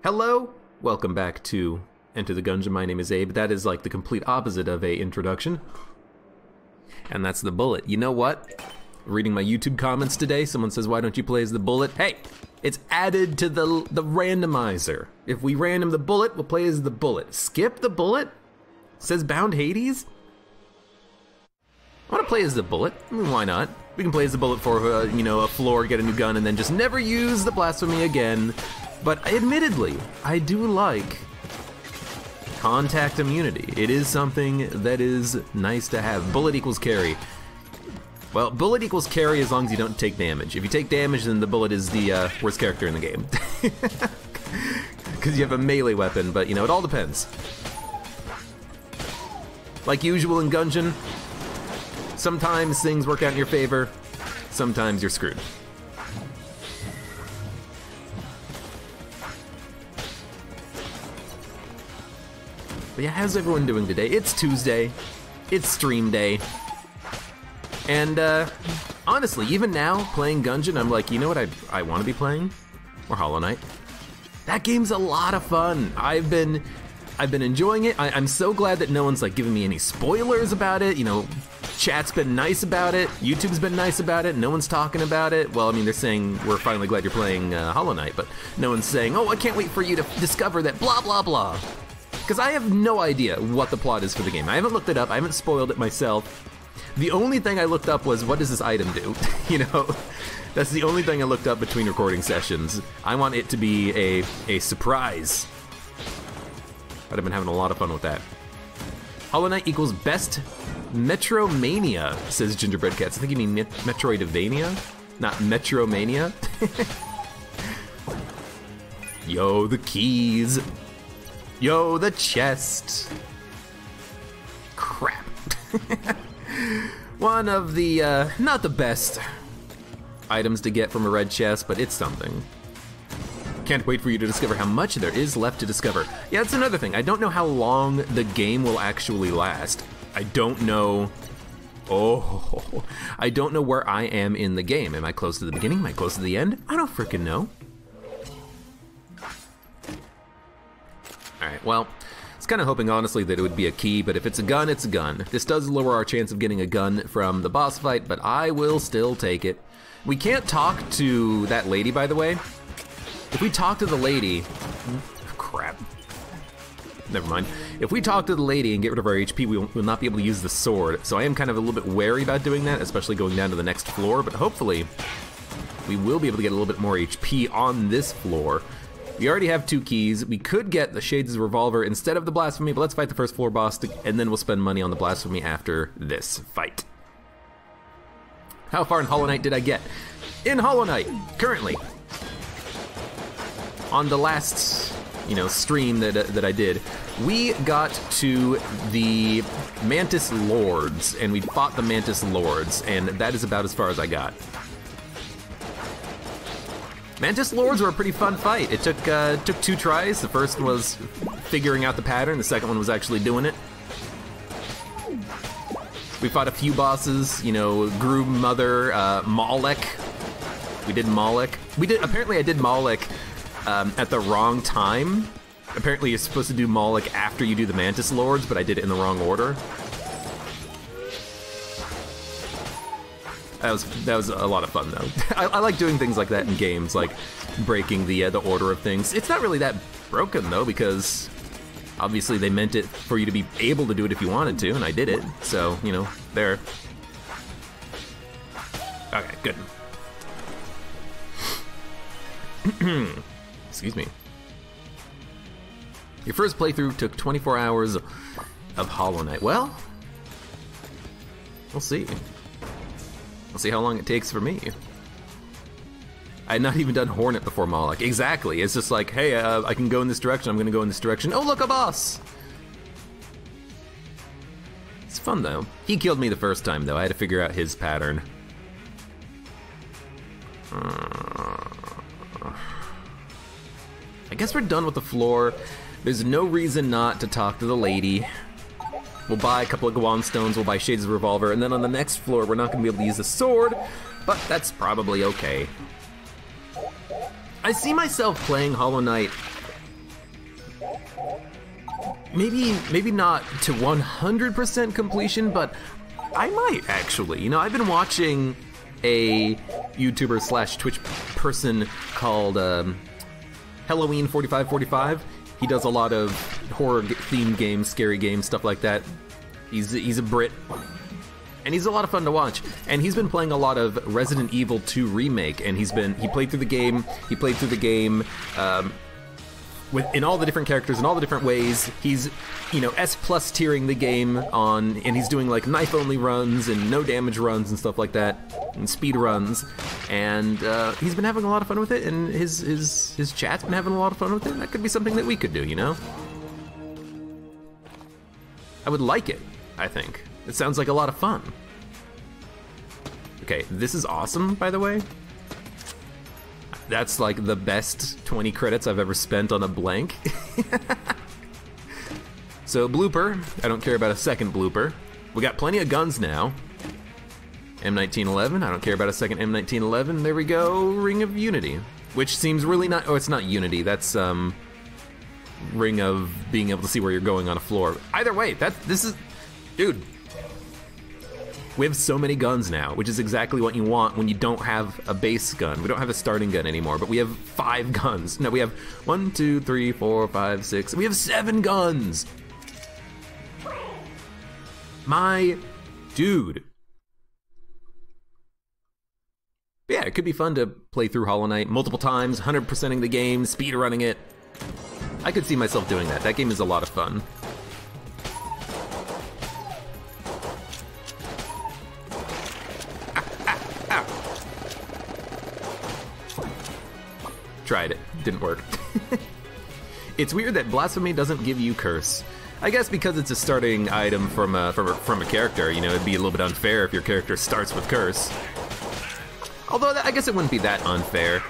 Hello, welcome back to Enter the Gungeon. My name is Abe. That is like the complete opposite of a introduction. And that's the bullet. You know what? Reading my YouTube comments today, someone says, why don't you play as the bullet? Hey, it's added to the randomizer. If we random the bullet, we'll play as the bullet. Skip the bullet? Says Bound Hades? I want to play as the bullet. I mean, why not? We can play as the bullet for, a floor, get a new gun, and then just never use the blasphemy again. But admittedly, I do like contact immunity. It is something that is nice to have. Bullet equals carry. Well, bullet equals carry as long as you don't take damage. If you take damage, then the bullet is the worst character in the game. Because you have a melee weapon, but it all depends. Like usual in Gungeon, sometimes things work out in your favor, sometimes you're screwed. But yeah, how's everyone doing today? It's Tuesday, it's stream day, and honestly, even now, playing Gungeon, I'm like, you know what I want to be playing? More Hollow Knight. That game's a lot of fun. I've been enjoying it. I'm so glad that no one's like giving me any spoilers about it. Chat's been nice about it. YouTube's been nice about it. No one's talking about it. Well, I mean, they're saying we're finally glad you're playing Hollow Knight, but no one's saying, oh, I can't wait for you to discover that blah, blah, blah. Because I have no idea what the plot is for the game. I haven't looked it up. I haven't spoiled it myself. The only thing I looked up was, what does this item do? That's the only thing I looked up between recording sessions. I want it to be a surprise. But I've been having a lot of fun with that. Hollow Knight equals best Metromania, says Gingerbread Cats. I think you mean Metroidvania, not Metromania. Yo, the keys. Yo, the chest. Crap. One of the, not the best items to get from a red chest, but it's something. Can't wait for you to discover how much there is left to discover. Yeah, that's another thing. I don't know how long the game will actually last. I don't know. Oh, I don't know where I am in the game. Am I close to the beginning? Am I close to the end? I don't frickin' know. Alright, well, I was kind of hoping, honestly, that it would be a key, but if it's a gun, it's a gun. This does lower our chance of getting a gun from the boss fight, but I will still take it. We can't talk to that lady, by the way. If we talk to the lady... Crap. Never mind. If we talk to the lady and get rid of our HP, we will not be able to use the sword, so I am kind of a little bit wary about doing that, especially going down to the next floor, but hopefully we will be able to get a little bit more HP on this floor. We already have 2 keys. We could get the Shades' Revolver instead of the Blasphemy, but let's fight the first floor boss, and then we'll spend money on the Blasphemy after this fight. How far in Hollow Knight did I get? In Hollow Knight, currently, on the last, stream that I did, we got to the Mantis Lords, and we fought the Mantis Lords, and that is about as far as I got. Mantis Lords were a pretty fun fight. It took 2 tries. The first was figuring out the pattern. The second one was actually doing it. We fought a few bosses, Groom Mother, Malek. We did Malek. Apparently I did Malek at the wrong time. Apparently you're supposed to do Malek after you do the Mantis Lords, but I did it in the wrong order. That was a lot of fun, though. I like doing things like that in games, like breaking the order of things. It's not really that broken, though, because obviously they meant it for you to be able to do it if you wanted to, and I did it. So, there. Okay, good. Excuse me. Your first playthrough took 24 hours of Hollow Knight. Well, we'll see. We'll see how long it takes for me. I had not even done Hornet before Moloch. Exactly. It's just like, hey, I can go in this direction. I'm going to go in this direction. Oh, look, a boss! It's fun, though. He killed me the first time, though. I had to figure out his pattern. I guess we're done with the floor. There's no reason not to talk to the lady. We'll buy a couple of Guan Stones, we'll buy Shades' Revolver, and then on the next floor we're not going to be able to use the sword, but that's probably okay. I see myself playing Hollow Knight maybe not to 100% completion, but I might actually. You know, I've been watching a YouTuber slash Twitch person called Halloween 4545. He does a lot of horror themed games, scary games, stuff like that. He's a Brit, and he's a lot of fun to watch. And he's been playing a lot of Resident Evil 2 Remake, and he played through the game. He played through the game in all the different characters in all the different ways. He's, you know, S+ tiering the game and he's doing like knife only runs and no damage runs and stuff like that, and speed runs. And he's been having a lot of fun with it, and his chat's been having a lot of fun with it. That could be something that we could do, you know? I would like it, I think. It sounds like a lot of fun. Okay, this is awesome, by the way. That's like the best 20 credits I've ever spent on a blank. So blooper, I don't care about a second blooper. We got plenty of guns now. M1911, I don't care about a second M1911. There we go, Ring of Unity. Which seems really not, oh, it's not Unity, that's Ring of being able to see where you're going on a floor. Either way, this is, dude. We have so many guns now, which is exactly what you want when you don't have a base gun. We don't have a starting gun anymore, but we have 5 guns. No, we have 1, 2, 3, 4, 5, 6. We have 7 guns! My dude. Yeah, it could be fun to play through Hollow Knight multiple times, 100%ing the game, speedrunning it. I could see myself doing that. That game is a lot of fun. Tried it, didn't work. It's weird that Blasphemy doesn't give you Curse. I guess because it's a starting item from a character, you know, it'd be a little bit unfair if your character starts with Curse. Although I guess it wouldn't be that unfair.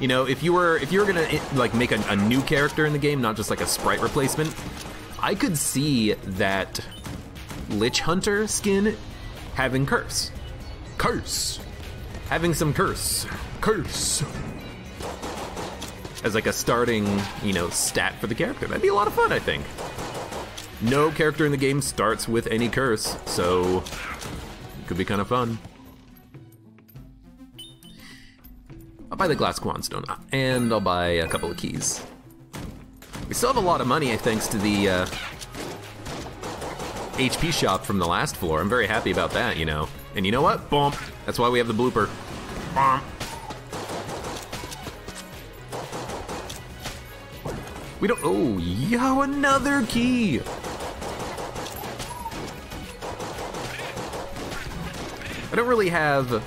You know, if you were gonna like make a new character in the game, not just like a sprite replacement, I could see that Lich Hunter skin having Curse. Curse! Having some Curse. Curse! As like a starting, you know, stat for the character. That'd be a lot of fun, I think. No character in the game starts with any curse, so it could be kind of fun. I'll buy the glass Quandstone, and I'll buy a couple of keys. We still have a lot of money, thanks to the HP shop from the last floor. I'm very happy about that, you know. And you know what? Boom. That's why we have the blooper. Boom. We don't, oh, yo, another key! I don't really have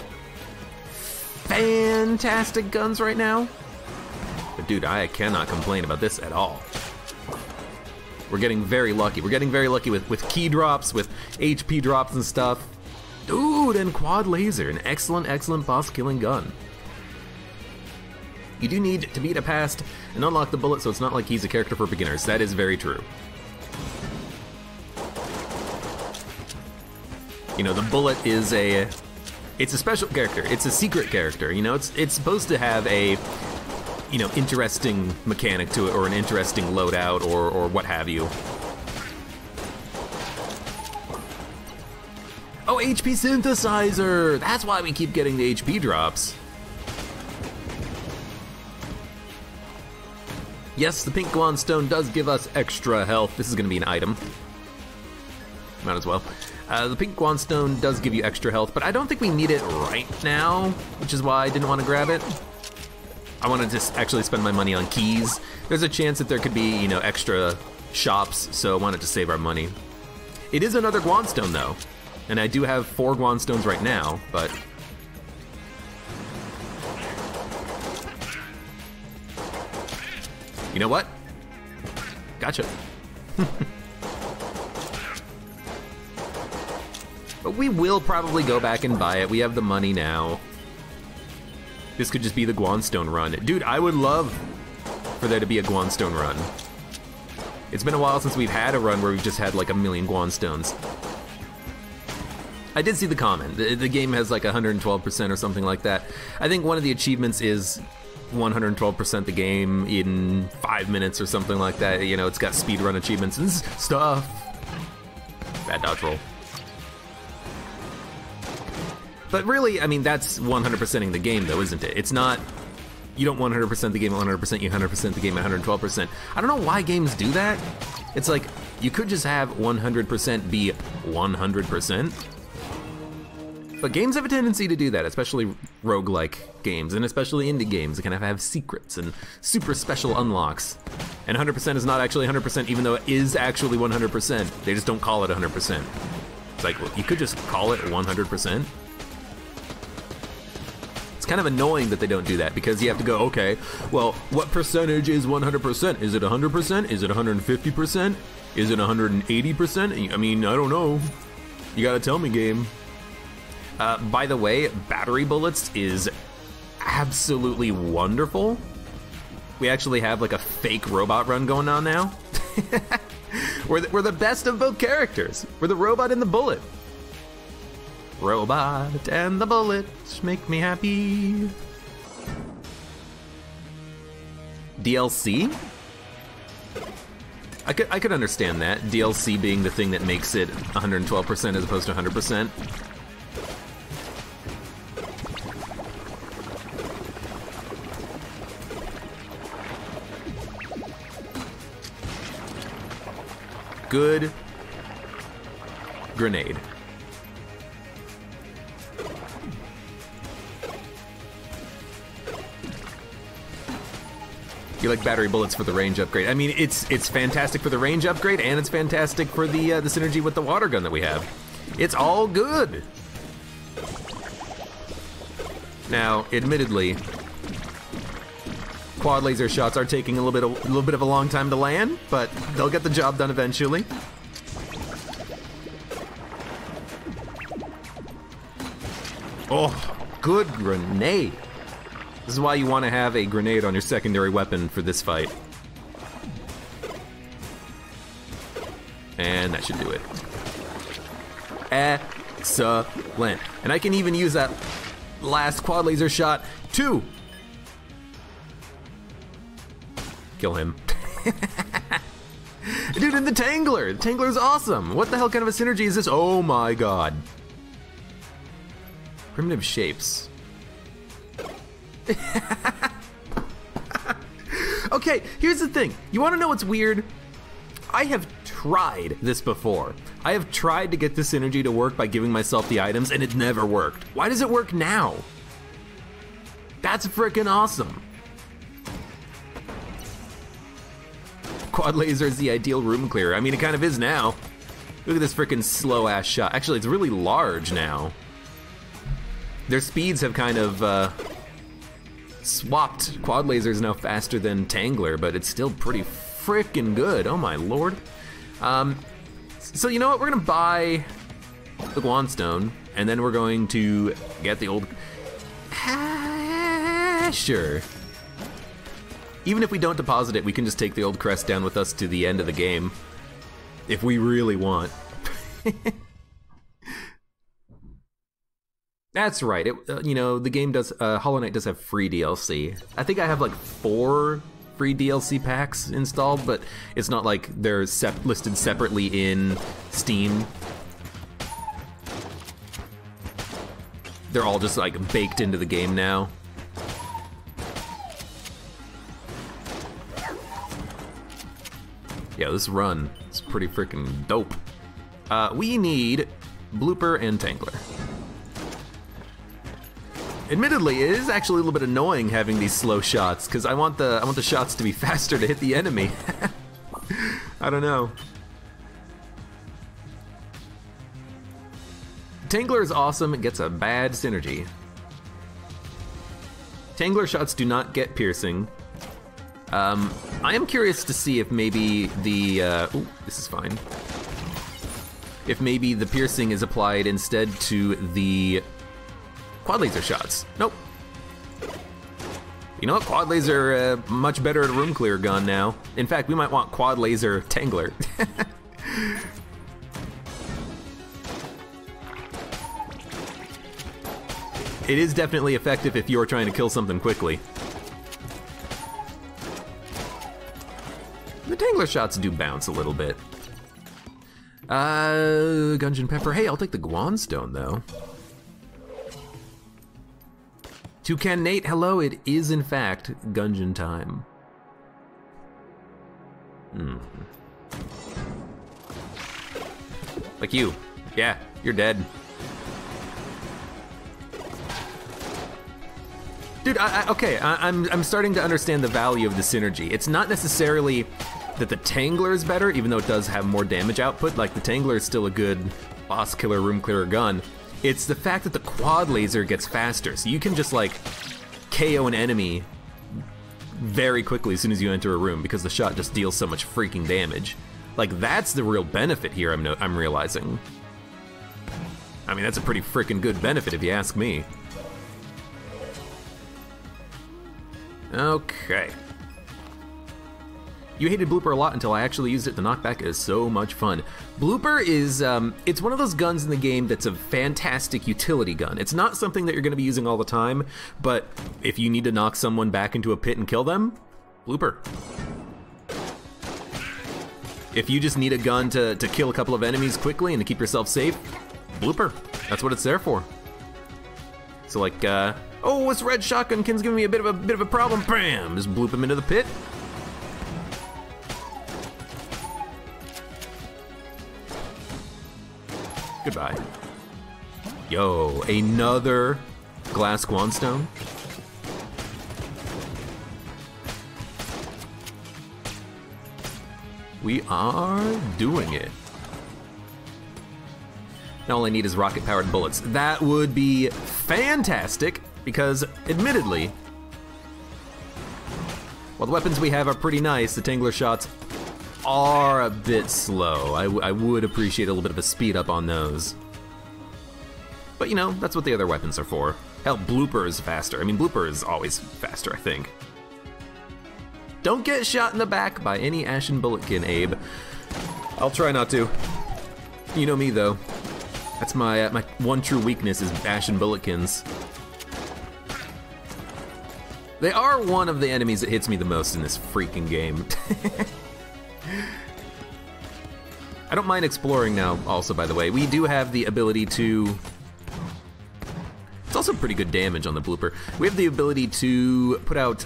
fantastic guns right now, but dude, I cannot complain about this at all. We're getting very lucky. We're getting very lucky with key drops, with HP drops and stuff. Dude, and quad laser, an excellent, excellent boss killing gun. You do need to beat a past and unlock the bullet, so it's not like he's a character for beginners. That is very true. You know, the bullet is it's a special character. It's a secret character. You know, it's supposed to have a, you know, interesting mechanic to it, or an interesting loadout, or what have you. Oh, HP synthesizer! That's why we keep getting the HP drops. Yes, the pink Quandstone does give us extra health. This is gonna be an item. Might as well. The pink Quandstone does give you extra health, but I don't think we need it right now, which is why I didn't want to grab it. I wanted to actually spend my money on keys. There's a chance that there could be, you know, extra shops, so I wanted to save our money. It is another Quandstone though, and I do have 4 Quandstones right now, but you know what? Gotcha. But we will probably go back and buy it. We have the money now. This could just be the Quandstone run. Dude, I would love for there to be a Quandstone run. It's been a while since we've had a run where we've just had like a million Quandstones. I did see the comment. The game has like 112% or something like that. I think one of the achievements is 112% the game in 5 minutes or something like that. You know, it's got speedrun achievements and stuff. Bad dodge roll. But really, I mean, that's 100%ing the game, though, isn't it? It's not, you don't 100% the game at 100%, you 100% the game at 112%. I don't know why games do that. It's like, you could just have 100% be 100%. But games have a tendency to do that, especially roguelike games, and especially indie games that kind of have secrets and super special unlocks. And 100% is not actually 100%, even though it is actually 100%. They just don't call it 100%. It's like, well, you could just call it 100%. It's kind of annoying that they don't do that, because you have to go, okay, well, what percentage is 100%? Is it 100%? Is it 150%? Is it 180%? I mean, I don't know. You gotta tell me, game. By the way, battery bullets is absolutely wonderful. We actually have like a fake robot run going on now. We're the best of both characters. We're the robot and the bullet. Robot and the bullet make me happy. DLC? I could understand that. DLC being the thing that makes it 112% as opposed to 100%. Good grenade. You like battery bullets for the range upgrade. I mean, it's fantastic for the range upgrade, and it's fantastic for the synergy with the water gun that we have. It's all good. Now, admittedly, quad laser shots are taking a little bit of a long time to land, but they'll get the job done eventually. Oh, good grenade. This is why you want to have a grenade on your secondary weapon for this fight. And that should do it. Excellent. And I can even use that last quad laser shot to kill him. Dude, and the Tangler! The Tangler's awesome! What the hell kind of a synergy is this? Oh my god. Primitive shapes. Okay, here's the thing. You wanna know what's weird? I have tried this before. I have tried to get this synergy to work by giving myself the items, and it never worked. Why does it work now? That's freaking awesome. Quad laser is the ideal room clearer. I mean, it kind of is now. Look at this freaking slow ass shot. Actually, it's really large now. Their speeds have kind of swapped. Quad laser is now faster than Tangler, but it's still pretty freaking good. Oh my lord. So you know what? We're gonna buy the Guanstone, and then we're going to get the old. Sure. Even if we don't deposit it, we can just take the old crest down with us to the end of the game, if we really want. That's right. You know, the game does. Hollow Knight does have free DLC. I think I have like 4 free DLC packs installed, but it's not like they're listed separately in Steam. They're all just like baked into the game now. Yeah, this run is pretty freaking dope. We need Blooper and Tangler. Admittedly, it is actually a little bit annoying having these slow shots, because I want the shots to be faster to hit the enemy. I don't know. Tangler is awesome, it gets a bad synergy. Tangler shots do not get piercing. I am curious to see if maybe the, ooh, this is fine. If maybe the piercing is applied instead to the quad laser shots. Nope. You know what? Quad laser, much better at a room clear gun now. In fact, we might want quad laser Tangler. It is definitely effective if you're trying to kill something quickly. The Tangler shots do bounce a little bit. Gungeon Pepper. Hey, I'll take the Guanstone, though. Toucan Nate, hello. It is, in fact, Gungeon time. Like you. Yeah, you're dead. Dude, I'm starting to understand the value of the synergy. It's not necessarily that the Tangler is better, even though it does have more damage output. Like, the Tangler is still a good boss killer, room clearer gun. It's the fact that the quad laser gets faster, so you can just, like, KO an enemy very quickly as soon as you enter a room because the shot just deals so much freaking damage. Like, that's the real benefit here, I'm realizing. I mean, that's a pretty freaking good benefit if you ask me. Okay. You hated Blooper a lot until I actually used it. The knockback is so much fun. Blooper is, it's one of those guns in the game that's a fantastic utility gun. It's not something that you're gonna be using all the time, but if you need to knock someone back into a pit and kill them, Blooper. If you just need a gun to kill a couple of enemies quickly and to keep yourself safe, Blooper. That's what it's there for. So like, oh, this red shotgun kin's giving me a bit of a problem. Bam! Just bloop him into the pit. Goodbye. Yo, another glass Guanstone. We are doing it. Now all I need is rocket-powered bullets. That would be fantastic, because admittedly, while the weapons we have are pretty nice, the Tangler shots are a bit slow. I would appreciate a little bit of a speed up on those. But you know, that's what the other weapons are for. Hell, Blooper is faster. I mean, Blooper is always faster, I think. Don't get shot in the back by any Ashen Bulletkin, Abe. I'll try not to. You know me, though. That's my one true weakness is Ashen Bulletkins. They are one of the enemies that hits me the most in this freaking game. I don't mind exploring now, also, by the way. We do have the ability to... It's also pretty good damage on the Blooper. We have the ability to put out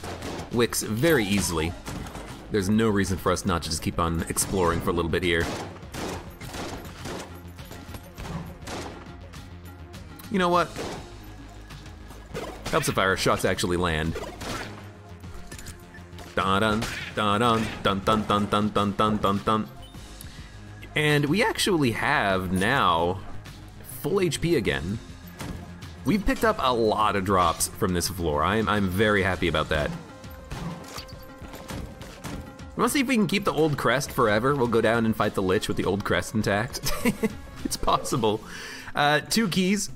wicks very easily. There's no reason for us not to just keep on exploring for a little bit here. You know what? Helps if our shots actually land. Dun dun dun dun dun dun dun dun dun dun dun. And we actually have now full HP again. We've picked up a lot of drops from this floor. I'm very happy about that. We want to see if we can keep the old crest forever. We'll go down and fight the Lich with the old crest intact. It's possible. 2 keys.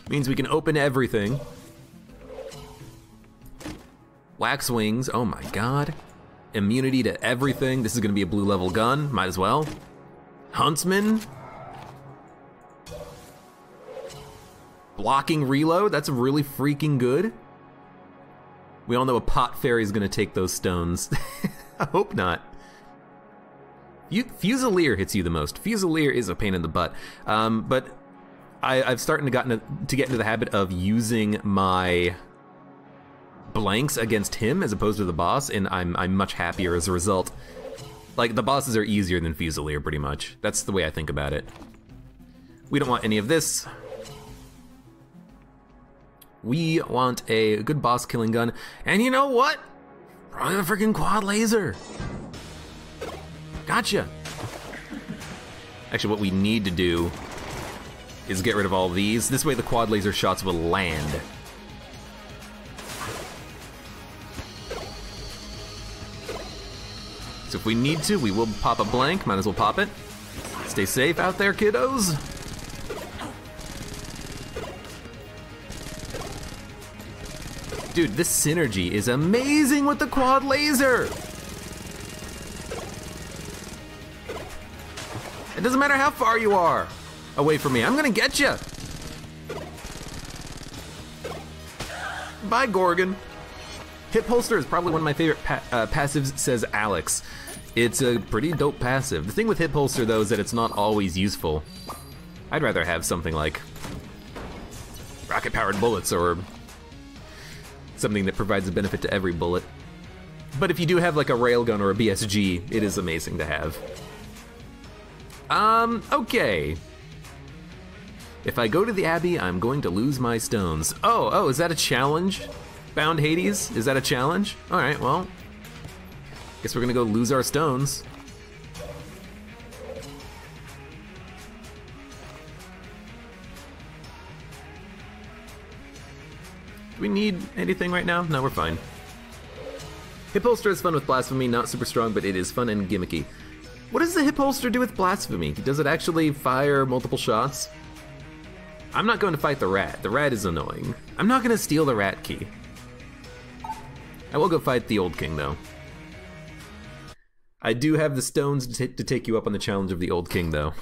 Means we can open everything. Wax wings, oh my god. Immunity to everything. This is gonna be a blue level gun, might as well. Huntsman. Blocking reload, that's really freaking good. We all know a pot fairy is gonna take those stones. I hope not. Fusilier hits you the most. Fusilier is a pain in the butt. But I've started to get into the habit of using my blanks against him as opposed to the boss, and I'm much happier as a result. Like, the bosses are easier than Fusilier, pretty much. That's the way I think about it. We don't want any of this. We want a good boss killing gun, and you know what? Probably a freaking quad laser. Gotcha. Actually, what we need to do is get rid of all these. This way the quad laser shots will land. So if we need to, we will pop a blank. Might as well pop it. Stay safe out there, kiddos. Dude, this synergy is amazing with the quad laser. It doesn't matter how far you are away from me. I'm gonna get you. Bye, Gorgon. Hip holster is probably one of my favorite passives, says Alex. It's a pretty dope passive. The thing with hip holster though is that it's not always useful. I'd rather have something like rocket powered bullets or something that provides a benefit to every bullet. But if you do have like a railgun or a BSG, it is amazing to have. Okay. If I go to the Abbey, I'm going to lose my stones. Oh, is that a challenge? Bound Hades? Is that a challenge? Alright, well, guess we're gonna go lose our stones. Do we need anything right now? No, we're fine. Hip holster is fun with blasphemy, not super strong, but it is fun and gimmicky. What does the hip holster do with blasphemy? Does it actually fire multiple shots? I'm not going to fight the rat. The rat is annoying. I'm not gonna steal the rat key. I will go fight the Old King, though. I do have the stones to take you up on the challenge of the Old King, though.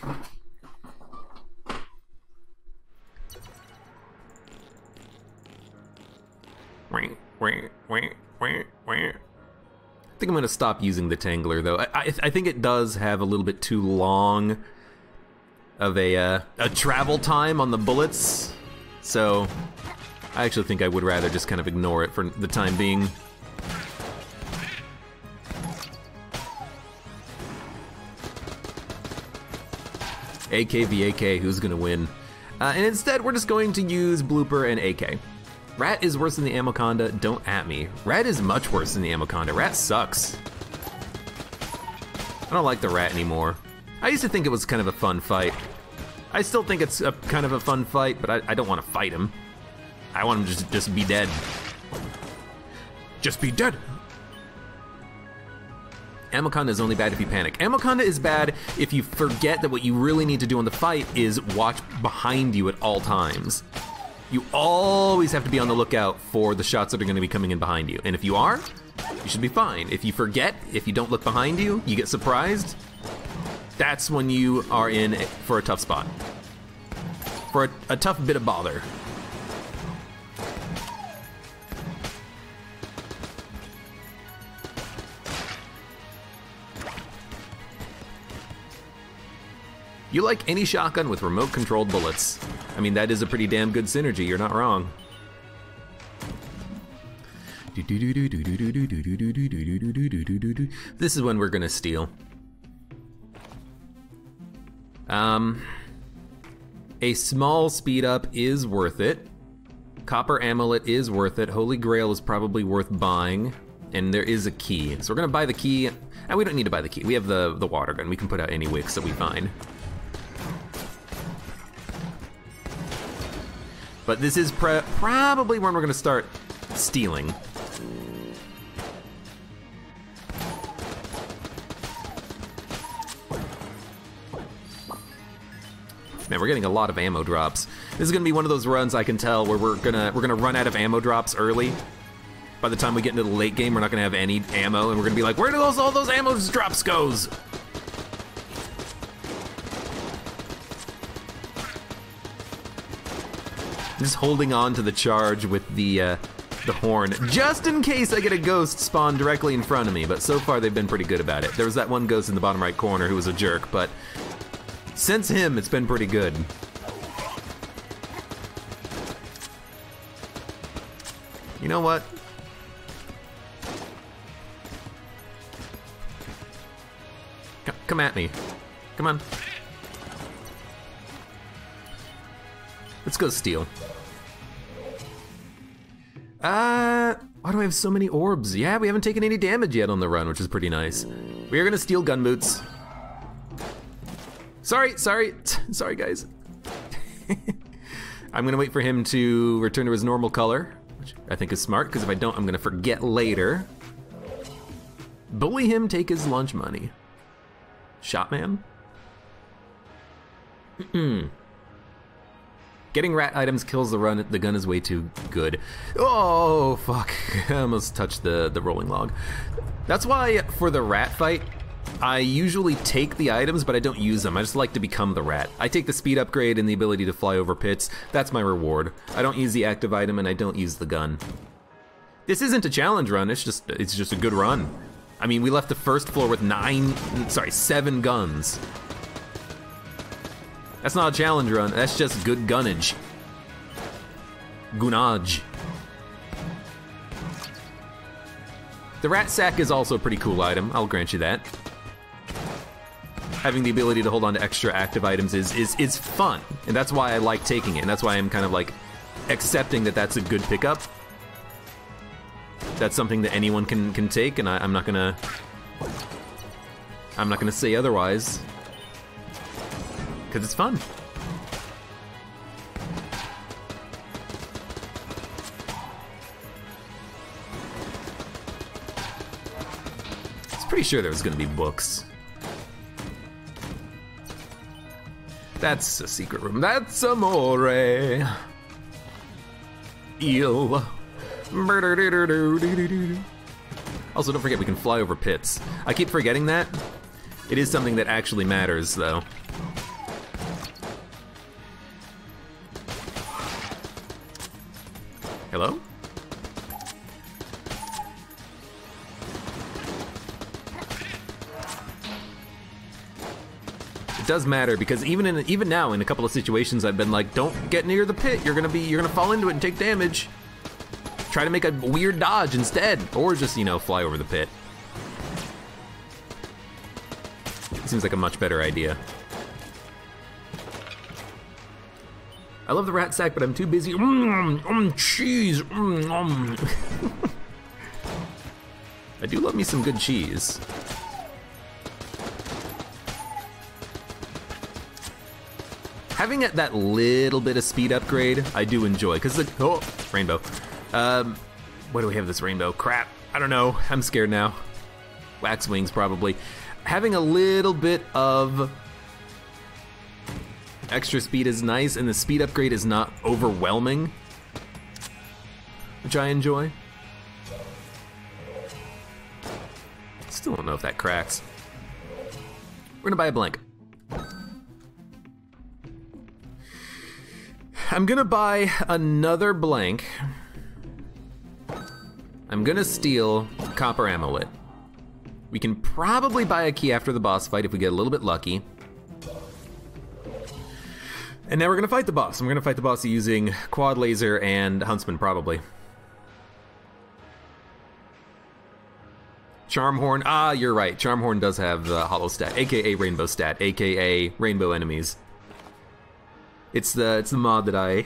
I think I'm gonna stop using the Tangler, though. I think it does have a little bit too long of a travel time on the bullets, so I actually think I would rather just kind of ignore it for the time being. AK v AK, who's gonna win? And instead, we're just going to use Blooper and AK. Rat is worse than the Amoconda, don't at me. Rat is much worse than the Amoconda. Rat sucks. I don't like the rat anymore. I used to think it was kind of a fun fight. I still think it's a kind of a fun fight, but I don't want to fight him. I want him to just be dead. Just be dead! Amoconda is only bad if you panic. Amoconda is bad if you forget that what you really need to do in the fight is watch behind you at all times. You always have to be on the lookout for the shots that are going to be coming in behind you. And if you are, you should be fine. If you forget, if you don't look behind you, you get surprised, that's when you are in for a tough spot. For a tough bit of bother. You like any shotgun with remote-controlled bullets. I mean, that is a pretty damn good synergy, you're not wrong. This is when we're gonna steal. A small speed up is worth it. Copper Amulet is worth it. Holy Grail is probably worth buying. And there is a key. So we're gonna buy the key. And we don't need to buy the key. We have the water gun. We can put out any wicks that we find. But this is probably when we're gonna start stealing. Man, we're getting a lot of ammo drops. This is gonna be one of those runs, I can tell, where we're gonna run out of ammo drops early. By the time we get into the late game, we're not gonna have any ammo, and we're gonna be like, where do all those ammo drops goes? Just holding on to the charge with the horn, just in case I get a ghost spawn directly in front of me, but so far they've been pretty good about it. There was that one ghost in the bottom right corner who was a jerk, but since him, it's been pretty good. You know what? Come at me. Come on. Let's go steal. Why do I have so many orbs? Yeah, we haven't taken any damage yet on the run, which is pretty nice. We are gonna steal gun boots. Sorry guys. I'm gonna wait for him to return to his normal color, which I think is smart, because if I don't, I'm gonna forget later. Bully him, take his lunch money. Shotman? Getting rat items kills the run. The gun is way too good. Oh, fuck. I almost touched the rolling log. That's why for the rat fight, I usually take the items, but I don't use them. I just like to become the rat. I take the speed upgrade and the ability to fly over pits. That's my reward. I don't use the active item and I don't use the gun. This isn't a challenge run, it's just a good run. I mean, we left the first floor with 7 guns. That's not a challenge run, that's just good gunnage. Gunage. The rat sack is also a pretty cool item, I'll grant you that. Having the ability to hold on to extra active items is fun, and that's why I like taking it, and that's why I'm kind of like accepting that that's a good pickup. That's something that anyone can take, and I'm not gonna say otherwise, because it's fun. I was pretty sure there was gonna be books. That's a secret room. That's amore. Eel. Also, don't forget we can fly over pits. I keep forgetting that. It is something that actually matters, though. Hello? It does matter because even now in a couple of situations I've been like, don't get near the pit. You're gonna fall into it and take damage. Try to make a weird dodge instead, or just, you know, fly over the pit. Seems like a much better idea. I love the rat sack, but I'm too busy. Cheese. I do love me some good cheese. Having that little bit of speed upgrade, I do enjoy, because oh, rainbow. What do we have this rainbow? Crap, I don't know, I'm scared now. Wax wings, probably. Having a little bit of extra speed is nice, and the speed upgrade is not overwhelming, which I enjoy. Still don't know if that cracks. We're gonna buy a blank. I'm gonna buy another blank. I'm gonna steal copper amulet. We can probably buy a key after the boss fight if we get a little bit lucky. And now we're gonna fight the boss. I'm gonna fight the boss using quad laser and huntsman, probably. Charmhorn, ah, you're right. Charmhorn does have the hollow stat, aka rainbow stat, aka rainbow enemies. It's the mod that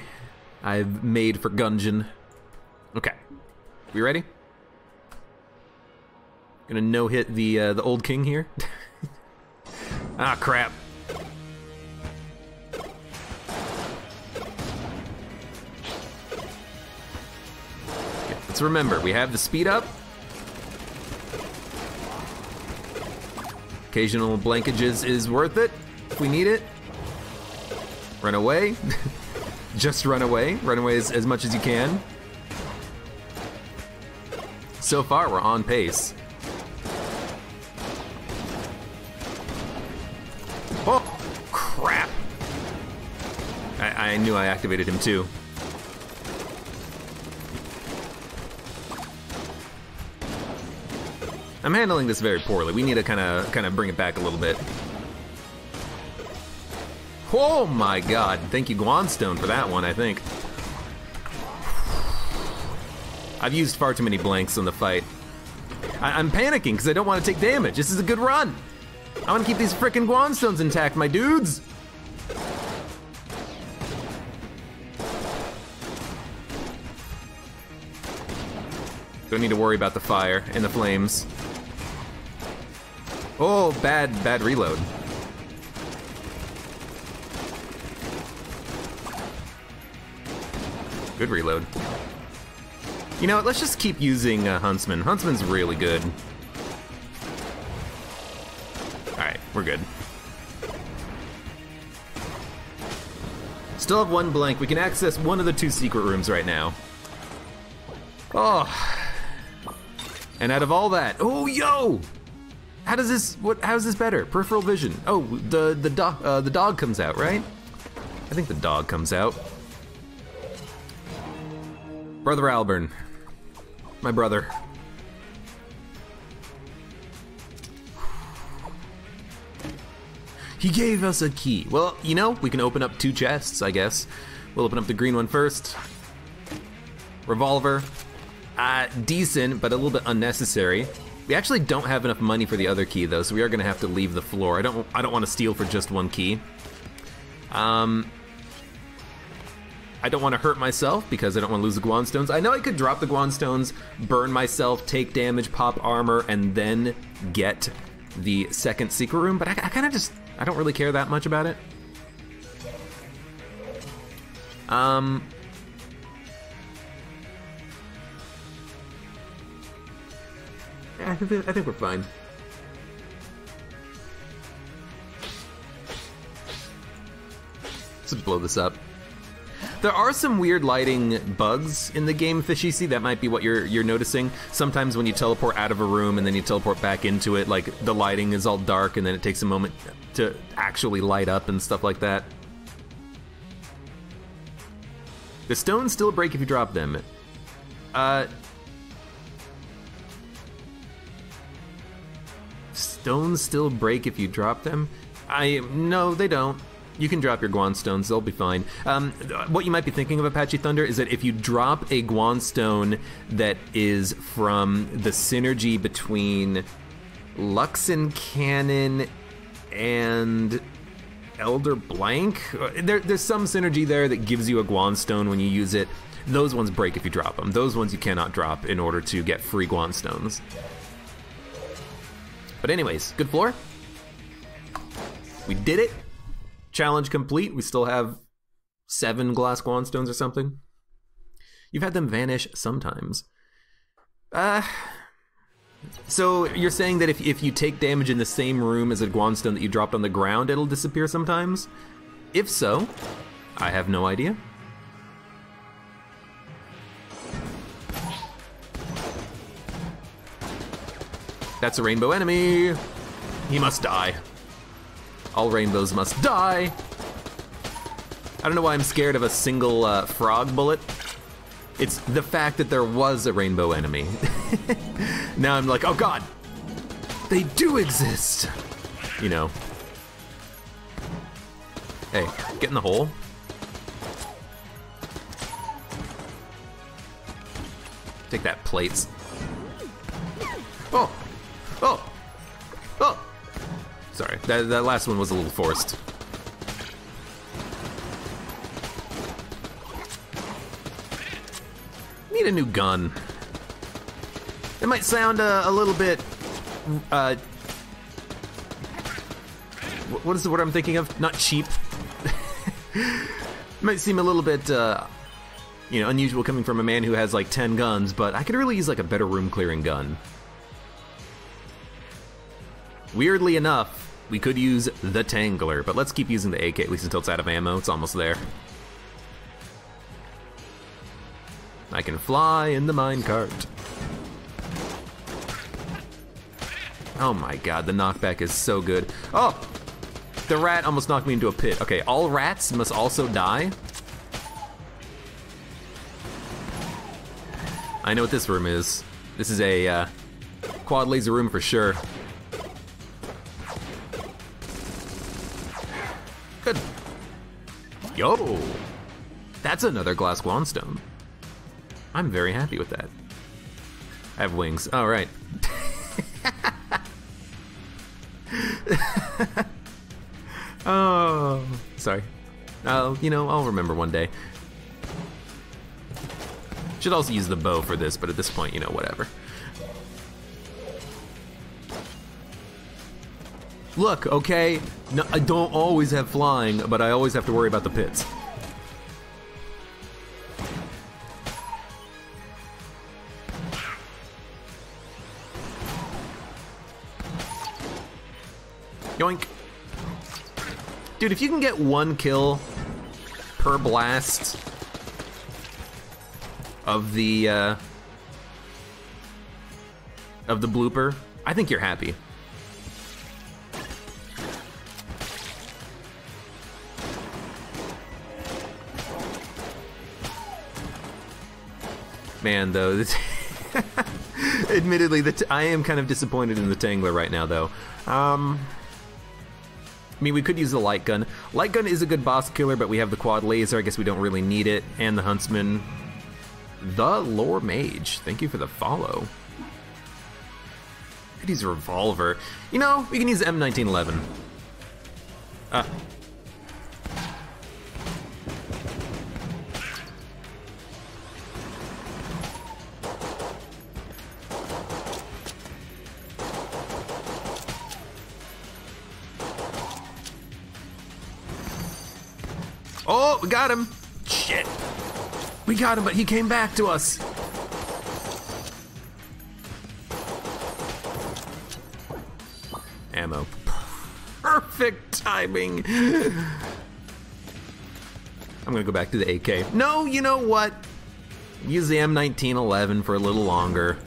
I've made for Gungeon. Okay, we ready? Gonna no-hit the old king here. Ah, crap. Okay, let's remember, we have the speed up. Occasional blankage is worth it if we need it. Run away. Just run away. Run away as much as you can. So far, we're on pace. Oh, crap. I knew I activated him too. I'm handling this very poorly. We need to kind of bring it back a little bit. Oh my god, thank you Guanstone for that one, I think. I've used far too many blanks on the fight. I'm panicking because I don't want to take damage. This is a good run. I want to keep these frickin' Guanstones intact, my dudes. Don't need to worry about the fire and the flames. Oh, bad reload. Good reload. You know what, let's just keep using Huntsman. Huntsman's really good. Alright, we're good. Still have one blank. We can access one of the 2 secret rooms right now. Oh. And out of all that, oh, yo! How does this, how's this better? Peripheral vision. Oh, the dog comes out, right? I think the dog comes out. Brother Alburn. my brother. He gave us a key. Well, you know, we can open up 2 chests, I guess. We'll open up the green one first. Revolver. Decent, but a little bit unnecessary. We actually don't have enough money for the other key, though, so we are gonna have to leave the floor. I don't want to steal for just 1 key. I don't want to hurt myself because I don't want to lose the Guan stones. I know I could drop the Guan stones, burn myself, take damage, pop armor, and then get the second secret room, but I kind of just, I don't really care that much about it. I think we're fine. Let's blow this up. There are some weird lighting bugs in the game, Fishy. That might be what you're noticing. Sometimes when you teleport out of a room and then you teleport back into it, like the lighting is all dark and then it takes a moment to actually light up and stuff like that. The stones still break if you drop them. Stones still break if you drop them? No, they don't. You can drop your Guan stones, they'll be fine. What you might be thinking of, Apache Thunder, is that if you drop a Guan stone that is from the synergy between Luxon Cannon and Elder Blank, there's some synergy there that gives you a Guan stone when you use it. Those ones break if you drop them. Those ones you cannot drop in order to get free Guan stones. But anyways, good floor. We did it. Challenge complete. We still have 7 glass Guan stones or something. You've had them vanish sometimes. So you're saying that if you take damage in the same room as a Guan stone that you dropped on the ground, it'll disappear sometimes? If so, I have no idea. That's a rainbow enemy. He must die. All rainbows must die. I don't know why I'm scared of a single frog bullet. It's the fact that there was a rainbow enemy. Now I'm like, oh god, they do exist. You know. Hey, get in the hole. Take that, plates. Oh! Oh! Oh! Sorry, that last one was a little forced. Need a new gun. It might sound a little bit, what is the word I'm thinking of? Not cheap. Might seem a little bit, you know, unusual coming from a man who has like 10 guns, but I could really use like a better room clearing gun. Weirdly enough, we could use the Tangler, but let's keep using the AK, at least until it's out of ammo. It's almost there. I can fly in the minecart. Oh my god, the knockback is so good. Oh! The rat almost knocked me into a pit. Okay, all rats must also die. I know what this room is. This is a quad laser room for sure. Good. Yo! That's another glass Guan stone. I'm very happy with that. I have wings. All right. Oh, sorry. You know, I'll remember one day. Should also use the bow for this, but at this point, you know, whatever. Look, okay, no, I don't always have flying, but I always have to worry about the pits. Yoink. Dude, if you can get 1 kill per blast of the blooper, I think you're happy. Man, though, Admittedly, I am kind of disappointed in the Tangler right now, though. I mean, we could use the light gun. Light gun is a good boss killer, but we have the quad laser. I guess we don't really need it. And the huntsman. The lore mage. Thank you for the follow. I could use a revolver. You know, we can use the M1911. Oh, we got him. Shit. We got him, but he came back to us. Ammo. Perfect timing. I'm gonna go back to the AK. No, you know what? Use the M1911 for a little longer.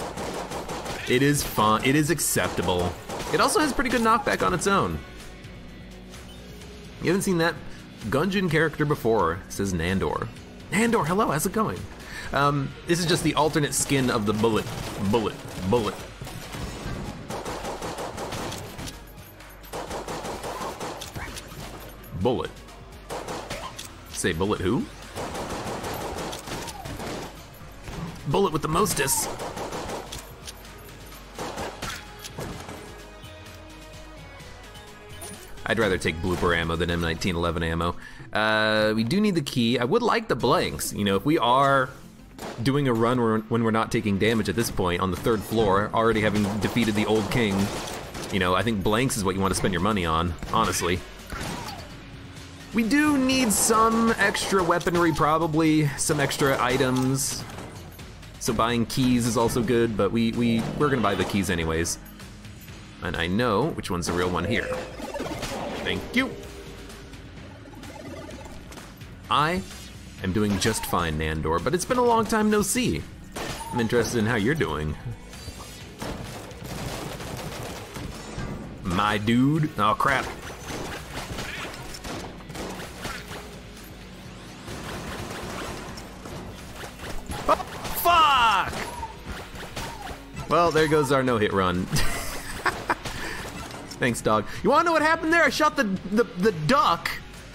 It is fun. It is acceptable. It also has pretty good knockback on its own. You haven't seen that Gungeon character before, says Nandor. Nandor, hello, how's it going? This is just the alternate skin of the bullet. Bullet. Bullet. Say bullet who? Bullet with the mostest. I'd rather take blooper ammo than M1911 ammo. We do need the key. I would like the blanks. You know, if we are doing a run when we're not taking damage at this point on the 3rd floor, already having defeated the old king, you know, I think blanks is what you want to spend your money on, honestly. We do need some extra weaponry, probably, some extra items. So buying keys is also good, but we're gonna buy the keys anyways. And I know which one's the real one here. Thank you. I am doing just fine, Nandor, but it's been a long time no see. I'm interested in how you're doing. My dude. Oh, crap. Oh, fuck! Well, there goes our no-hit run. Thanks, dog. You wanna know what happened there? I shot the duck,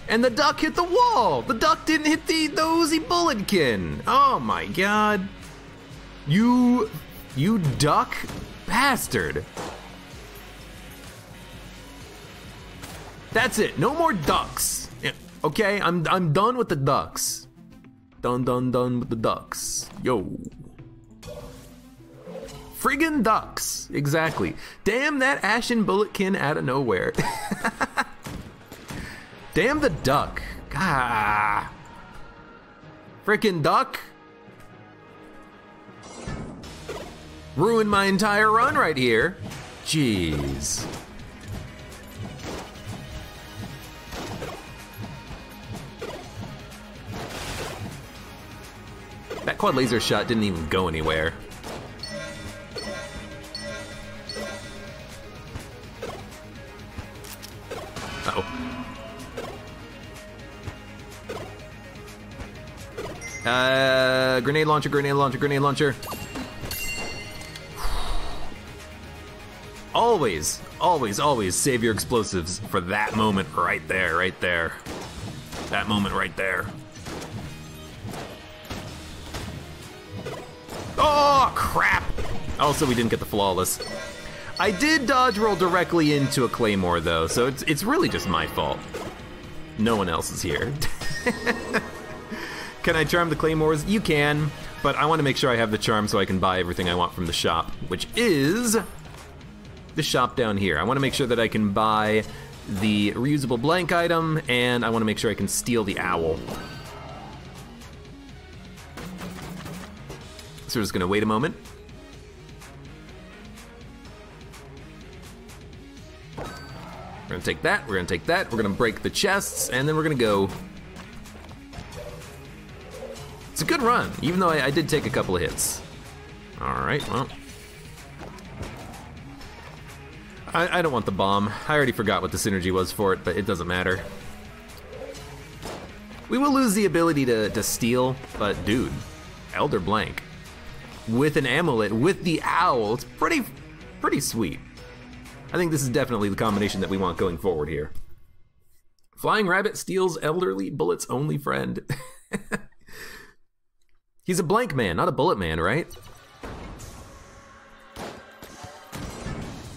and the duck hit the wall. The duck didn't hit the Uzi bulletkin. Oh my god. You duck bastard. That's it. No more ducks. Okay, I'm done with the ducks. Done with the ducks. Yo. Friggin' ducks, exactly. Damn that ashen bulletkin out of nowhere. Damn the duck. Gah. Frickin' duck. Ruined my entire run right here. Jeez. That quad laser shot didn't even go anywhere. Grenade launcher, grenade launcher, grenade launcher. Always, always, always save your explosives for that moment right there, right there. That moment right there. Oh, crap! Also, we didn't get the flawless. I did dodge roll directly into a claymore, though, so it's really just my fault. No one else is here. Can I charm the claymores? You can, but I want to make sure I have the charm so I can buy everything I want from the shop, which is the shop down here. I want to make sure that I can buy the reusable blank item, and I want to make sure I can steal the owl. So we're just gonna wait a moment. We're gonna take that, we're gonna take that, we're gonna break the chests, and then we're gonna go. It's a good run, even though I did take a couple of hits. All right, well. I don't want the bomb. I already forgot what the synergy was for it, but it doesn't matter. We will lose the ability to steal, but dude, Elder Blank. with an amulet, with the owl. It's pretty sweet. I think this is definitely the combination that we want going forward here. Flying Rabbit steals elderly bullet's only friend. He's a blank man, not a bullet man, right?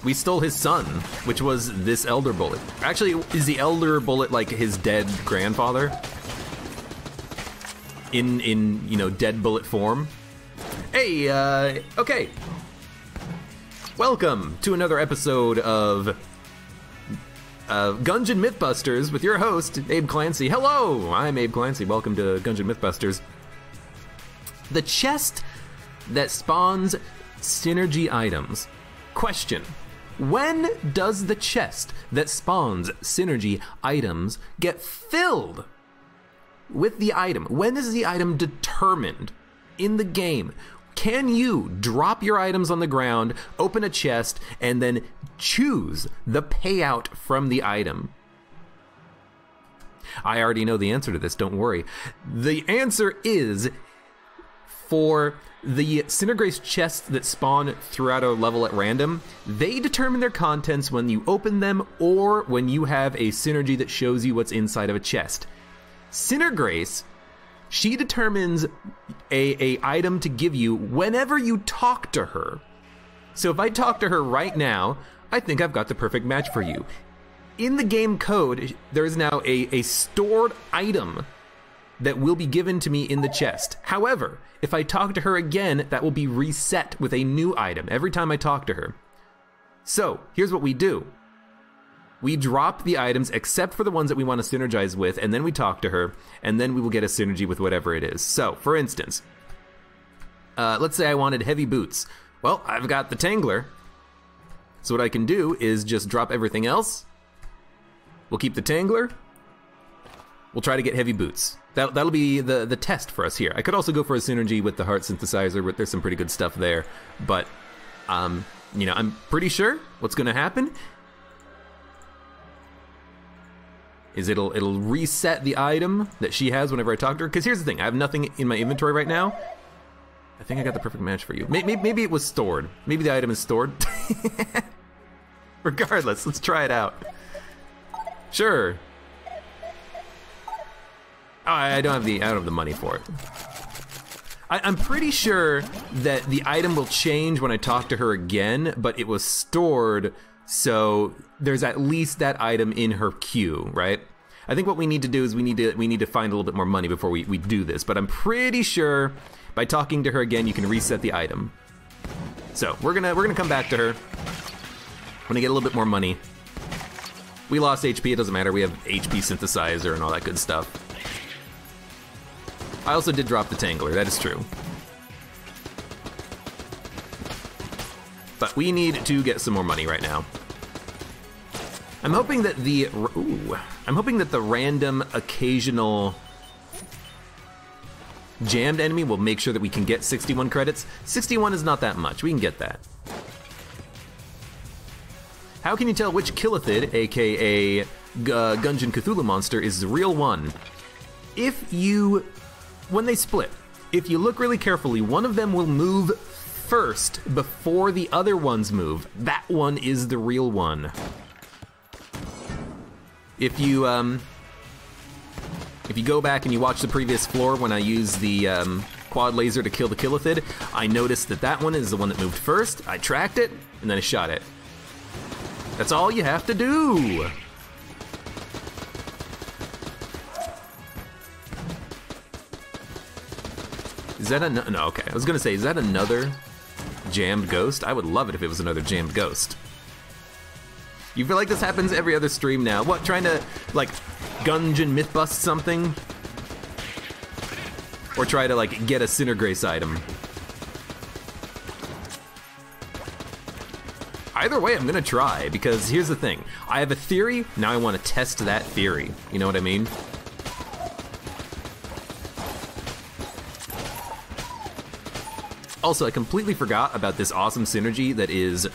We stole his son, which was this elder bullet. Actually, is the elder bullet like his dead grandfather? In you know, dead bullet form? Hey, okay. Welcome to another episode of Gungeon Mythbusters with your host, AbeClancy. Hello, I'm AbeClancy. Welcome to Gungeon Mythbusters. The chest that spawns synergy items. Question: when does the chest that spawns synergy items get filled with the item? When is the item determined in the game? Can you drop your items on the ground, open a chest, and then choose the payout from the item? I already know the answer to this, don't worry. The answer is, for the Cinergrace chests that spawn throughout a level at random, they determine their contents when you open them or when you have a synergy that shows you what's inside of a chest. Cinergrace, she determines a item to give you whenever you talk to her. So if I talk to her right now, I think I've got the perfect match for you. In the game code, there is now a stored item that will be given to me in the chest. However, if I talk to her again, that will be reset with a new item every time I talk to her. So here's what we do. We drop the items except for the ones that we want to synergize with, and then we talk to her, and then we will get a synergy with whatever it is. So, for instance, let's say I wanted heavy boots. Well, I've got the Tangler. So what I can do is just drop everything else. We'll keep the Tangler. We'll try to get heavy boots. That'll be the test for us here. I could also go for a synergy with the Heart Synthesizer, but there's some pretty good stuff there. But, you know, I'm pretty sure what's going to happen is it'll reset the item that she has whenever I talk to her. Because here's the thing, I have nothing in my inventory right now. I think I got the perfect match for you. Maybe it was stored. Maybe the item is stored. Regardless, let's try it out. Sure. Oh, I don't have the money for it. I'm pretty sure that the item will change when I talk to her again, but it was stored, so there's at least that item in her queue, right? I think what we need to do is we need to find a little bit more money before we do this, but I'm pretty sure by talking to her again, you can reset the item. So we're gonna come back to her. We're gonna get a little bit more money. We lost HP, it doesn't matter. We have HP synthesizer and all that good stuff. I also did drop the Tangler, that is true. But we need to get some more money right now. I'm hoping that the random occasional jammed enemy will make sure that we can get 61 credits. 61 is not that much, we can get that. How can you tell which Killithid, aka Gungeon Cthulhu monster, is the real one? When they split, if you look really carefully, one of them will move first before the other ones move. That one is the real one. If you go back and you watch the previous floor when I used the quad laser to kill the Killithid, I noticed that one is the one that moved first. I tracked it, and then I shot it. That's all you have to do. Is that no, okay. I was gonna say, is that another jammed ghost? I would love it if it was another jammed ghost. You feel like this happens every other stream now? What, trying to, like, Gungeon myth bust something? Or try to, like, get a Cinergrace item? Either way, I'm gonna try, because here's the thing. I have a theory, now I want to test that theory. You know what I mean? Also, I completely forgot about this awesome synergy that is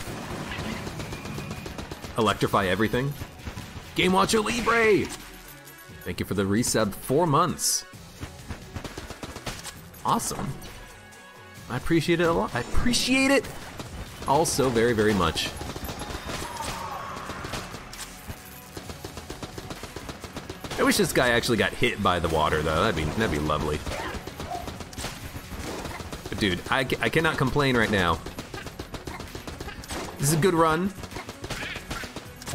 Electrify Everything. Game Watcher Libre! Thank you for the resub, 4 months. Awesome. I appreciate it a lot. I appreciate it also very, very much. I wish this guy actually got hit by the water, though. That'd be lovely. But dude, I cannot complain right now. This is a good run.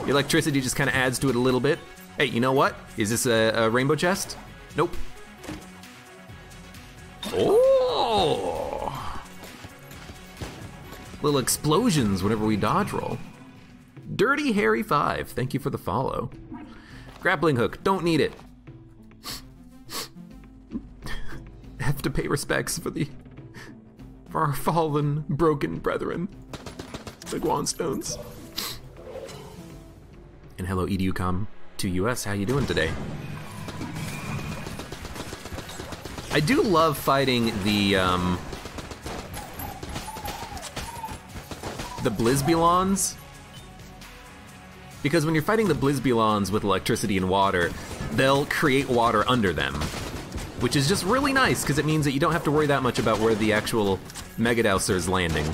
The electricity just kind of adds to it a little bit. Hey, you know what? Is this a rainbow chest? Nope. Oh! Little explosions whenever we dodge roll. Dirty Harry 5, thank you for the follow. Grappling hook, don't need it. Have to pay respects for our fallen, broken brethren, the Guanstones. And hello, EduCom to US, how you doing today? I do love fighting the Blizzbylons, because when you're fighting the Blizzbylons with electricity and water, they'll create water under them, which is just really nice, because it means that you don't have to worry that much about where the actual Megadouser is landing.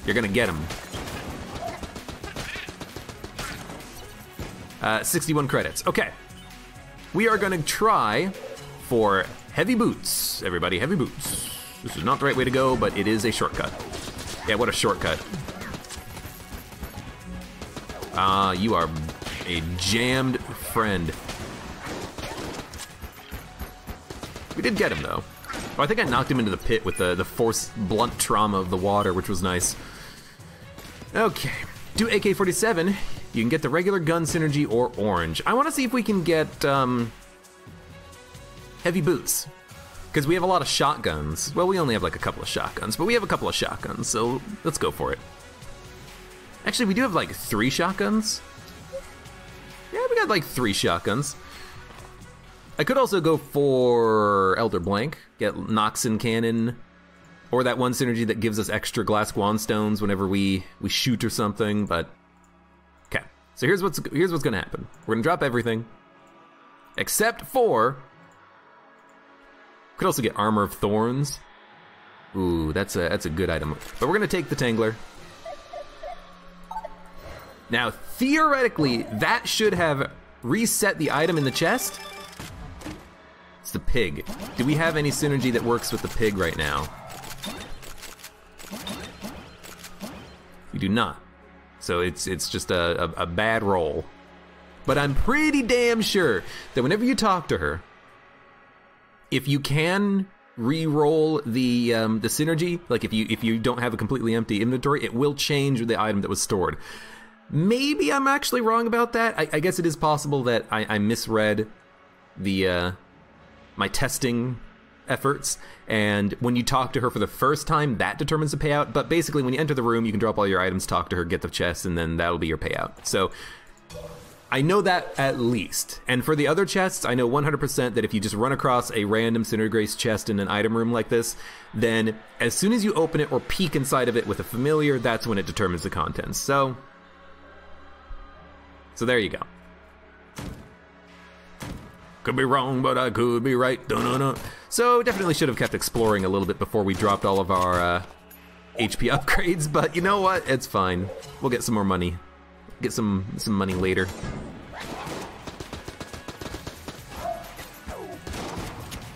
You're gonna get them. 61 credits. Okay. We are gonna try for heavy boots. Everybody, heavy boots. This is not the right way to go, but it is a shortcut. Yeah, what a shortcut. You are a jammed friend. We did get him, though. Oh, I think I knocked him into the pit with the force blunt trauma of the water, which was nice. Okay. Do AK-47. You can get the regular gun synergy or orange. I want to see if we can get heavy boots, because we have a lot of shotguns. Well, we only have like a couple of shotguns, but we have a couple of shotguns, so let's go for it. Actually, we do have like 3 shotguns. Yeah, we got like 3 shotguns. I could also go for Elder Blank, get Noxon Cannon, or that one synergy that gives us extra glass Guanstones whenever we shoot or something, but okay. So here's what's gonna happen. We're gonna drop everything, except for, could also get Armor of Thorns. Ooh, that's a good item. But we're gonna take the Tangler. Now, theoretically, that should have reset the item in the chest. It's the pig. Do we have any synergy that works with the pig right now? We do not. So it's just a bad roll. But I'm pretty damn sure that whenever you talk to her, if you can re-roll the synergy, like if you don't have a completely empty inventory, it will change the item that was stored. Maybe I'm actually wrong about that. I guess it is possible that I misread the my testing efforts, and when you talk to her for the first time, that determines the payout. But basically, when you enter the room, you can drop all your items, talk to her, get the chest, and then that'll be your payout. So I know that at least. And for the other chests, I know 100% that if you just run across a random Cindergrace chest in an item room like this, then as soon as you open it or peek inside of it with a familiar, that's when it determines the contents. So there you go. Could be wrong, but I could be right. Dun-dun-dun. So definitely should have kept exploring a little bit before we dropped all of our HP upgrades, but you know what? It's fine. We'll get some more money. Get some money later.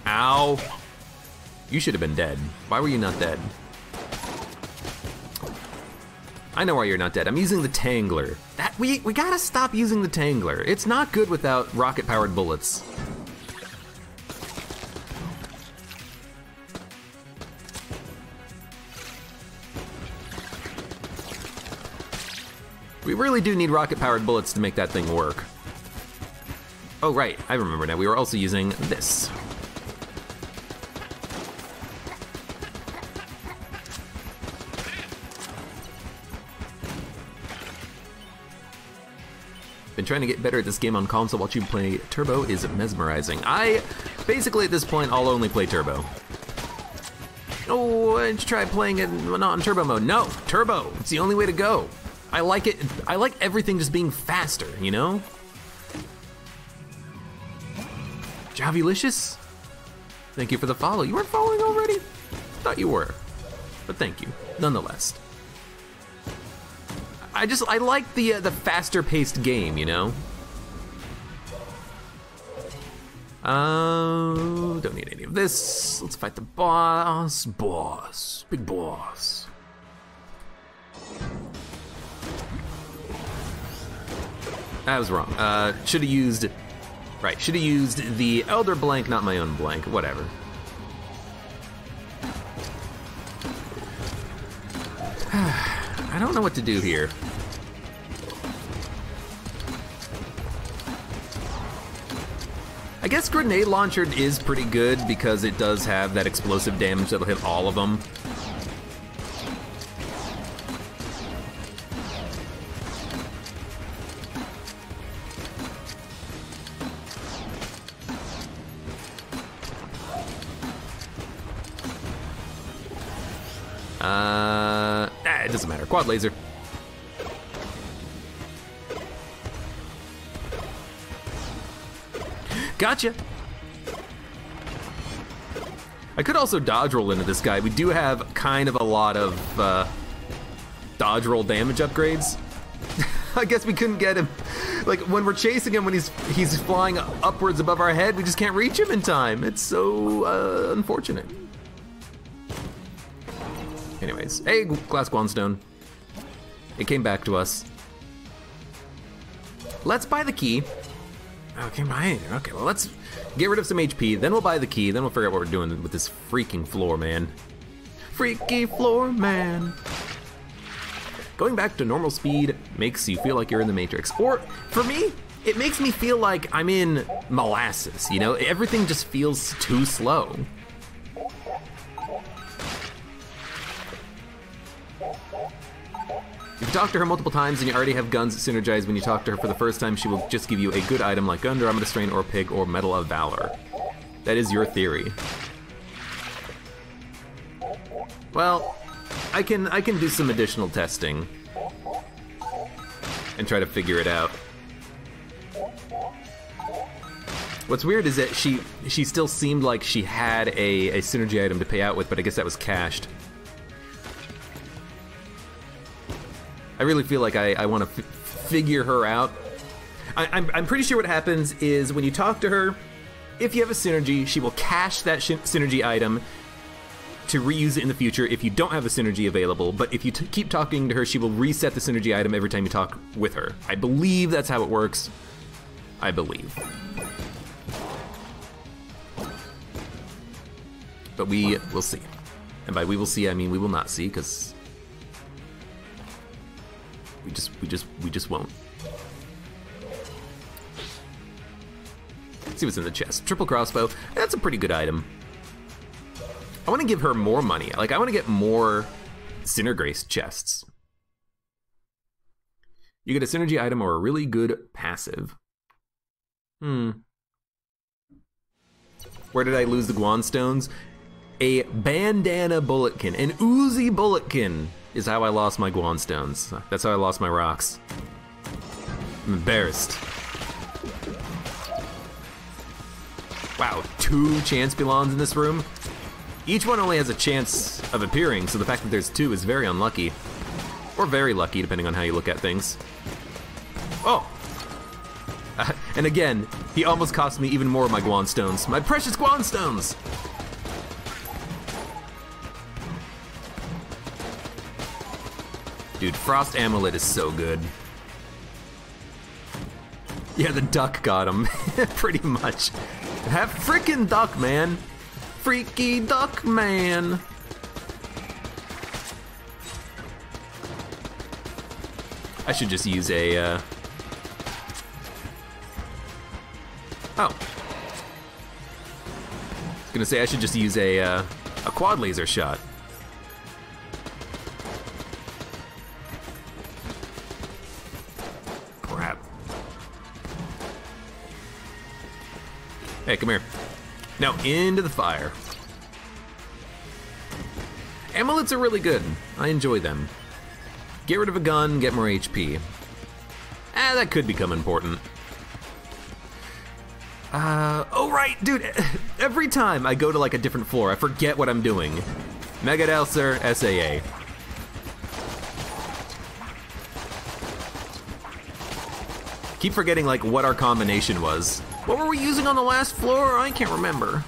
Ow. You should have been dead. Why were you not dead? I know why you're not dead. I'm using the Tangler. We gotta stop using the Tangler. It's not good without rocket-powered bullets. We really do need rocket-powered bullets to make that thing work. Oh right, I remember now. We were also using this. Been trying to get better at this game on console, watching you play Turbo is mesmerizing. I basically at this point I'll only play Turbo. Oh, why don't you try playing it not in Turbo mode? No, Turbo, it's the only way to go. I like it, I like everything just being faster, you know? Javilicious? Thank you for the follow. You weren't following already? Thought you were. but thank you, nonetheless. I like the faster-paced game, you know? Don't need any of this. Let's fight the boss. Big boss. I was wrong. Should have used the Elder blank, not my own blank. Whatever. I don't know what to do here. I guess grenade launcher is pretty good because it does have that explosive damage that'll hit all of them. It doesn't matter. Quad laser. Gotcha. I could also dodge roll into this guy. We do have kind of a lot of dodge roll damage upgrades. I guess we couldn't get him. Like when we're chasing him when he's flying upwards above our head, we just can't reach him in time. It's so unfortunate. Anyways, hey, glass Guanstone. It came back to us. Let's buy the key. Okay, right. Okay, well, let's get rid of some HP, then we'll buy the key, then we'll figure out what we're doing with this freaking floor, man. Freaky floor, man. Going back to normal speed makes you feel like you're in the Matrix. Or, for me, it makes me feel like I'm in molasses, you know? Everything just feels too slow. If you talk to her multiple times and you already have guns that synergize, when you talk to her for the first time, she will just give you a good item like Andromeda Strain or Pig or Medal of Valor. That is your theory. Well, I can do some additional testing and try to figure it out. What's weird is that she still seemed like she had a synergy item to pay out with, but I guess that was cached. I really feel like I want to figure her out. I'm pretty sure what happens is when you talk to her, if you have a synergy, she will cache that synergy item to reuse it in the future if you don't have a synergy available, but if you keep talking to her, she will reset the synergy item every time you talk with her. I believe that's how it works. I believe. But we will see. And by we will see, I mean we will not see, because we just won't. Let's see what's in the chest. Triple crossbow. That's a pretty good item. I want to give her more money. Like, I want to get more Sinnergrace chests. You get a synergy item or a really good passive. Where did I lose the Guanstones? A bandana bulletkin. An Uzi bulletkin is how I lost my Guanstones. That's how I lost my rocks. I'm embarrassed. Wow, 2 chance belongs in this room? Each one only has a chance of appearing, so the fact that there's 2 is very unlucky. Or very lucky, depending on how you look at things. Oh! And again, he almost cost me even more of my Guanstones. My precious Guanstones! Dude, Frost Amulet is so good. Yeah, the duck got him, pretty much. Have frickin' duck, man. Freaky duck, man. I should just use a, Oh. I was gonna say I should just use a quad laser shot. Crap. Hey, come here. Now into the fire. Amulets are really good. I enjoy them. Get rid of a gun, get more HP. That could become important. Oh right, dude, every time I go to like a different floor, I forget what I'm doing. Mega Dowser, SAA. Keep forgetting, like, what our combination was. What were we using on the last floor? I can't remember.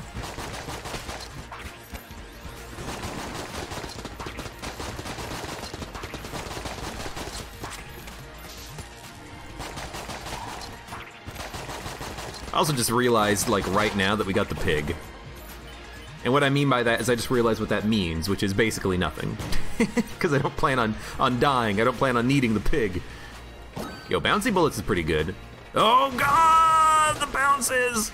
I also just realized, like, right now that we got the pig. And what I mean by that is I just realized what that means, which is basically nothing. Because I don't plan on dying. I don't plan on needing the pig. Yo, bouncy bullets is pretty good. Oh god, the bounces!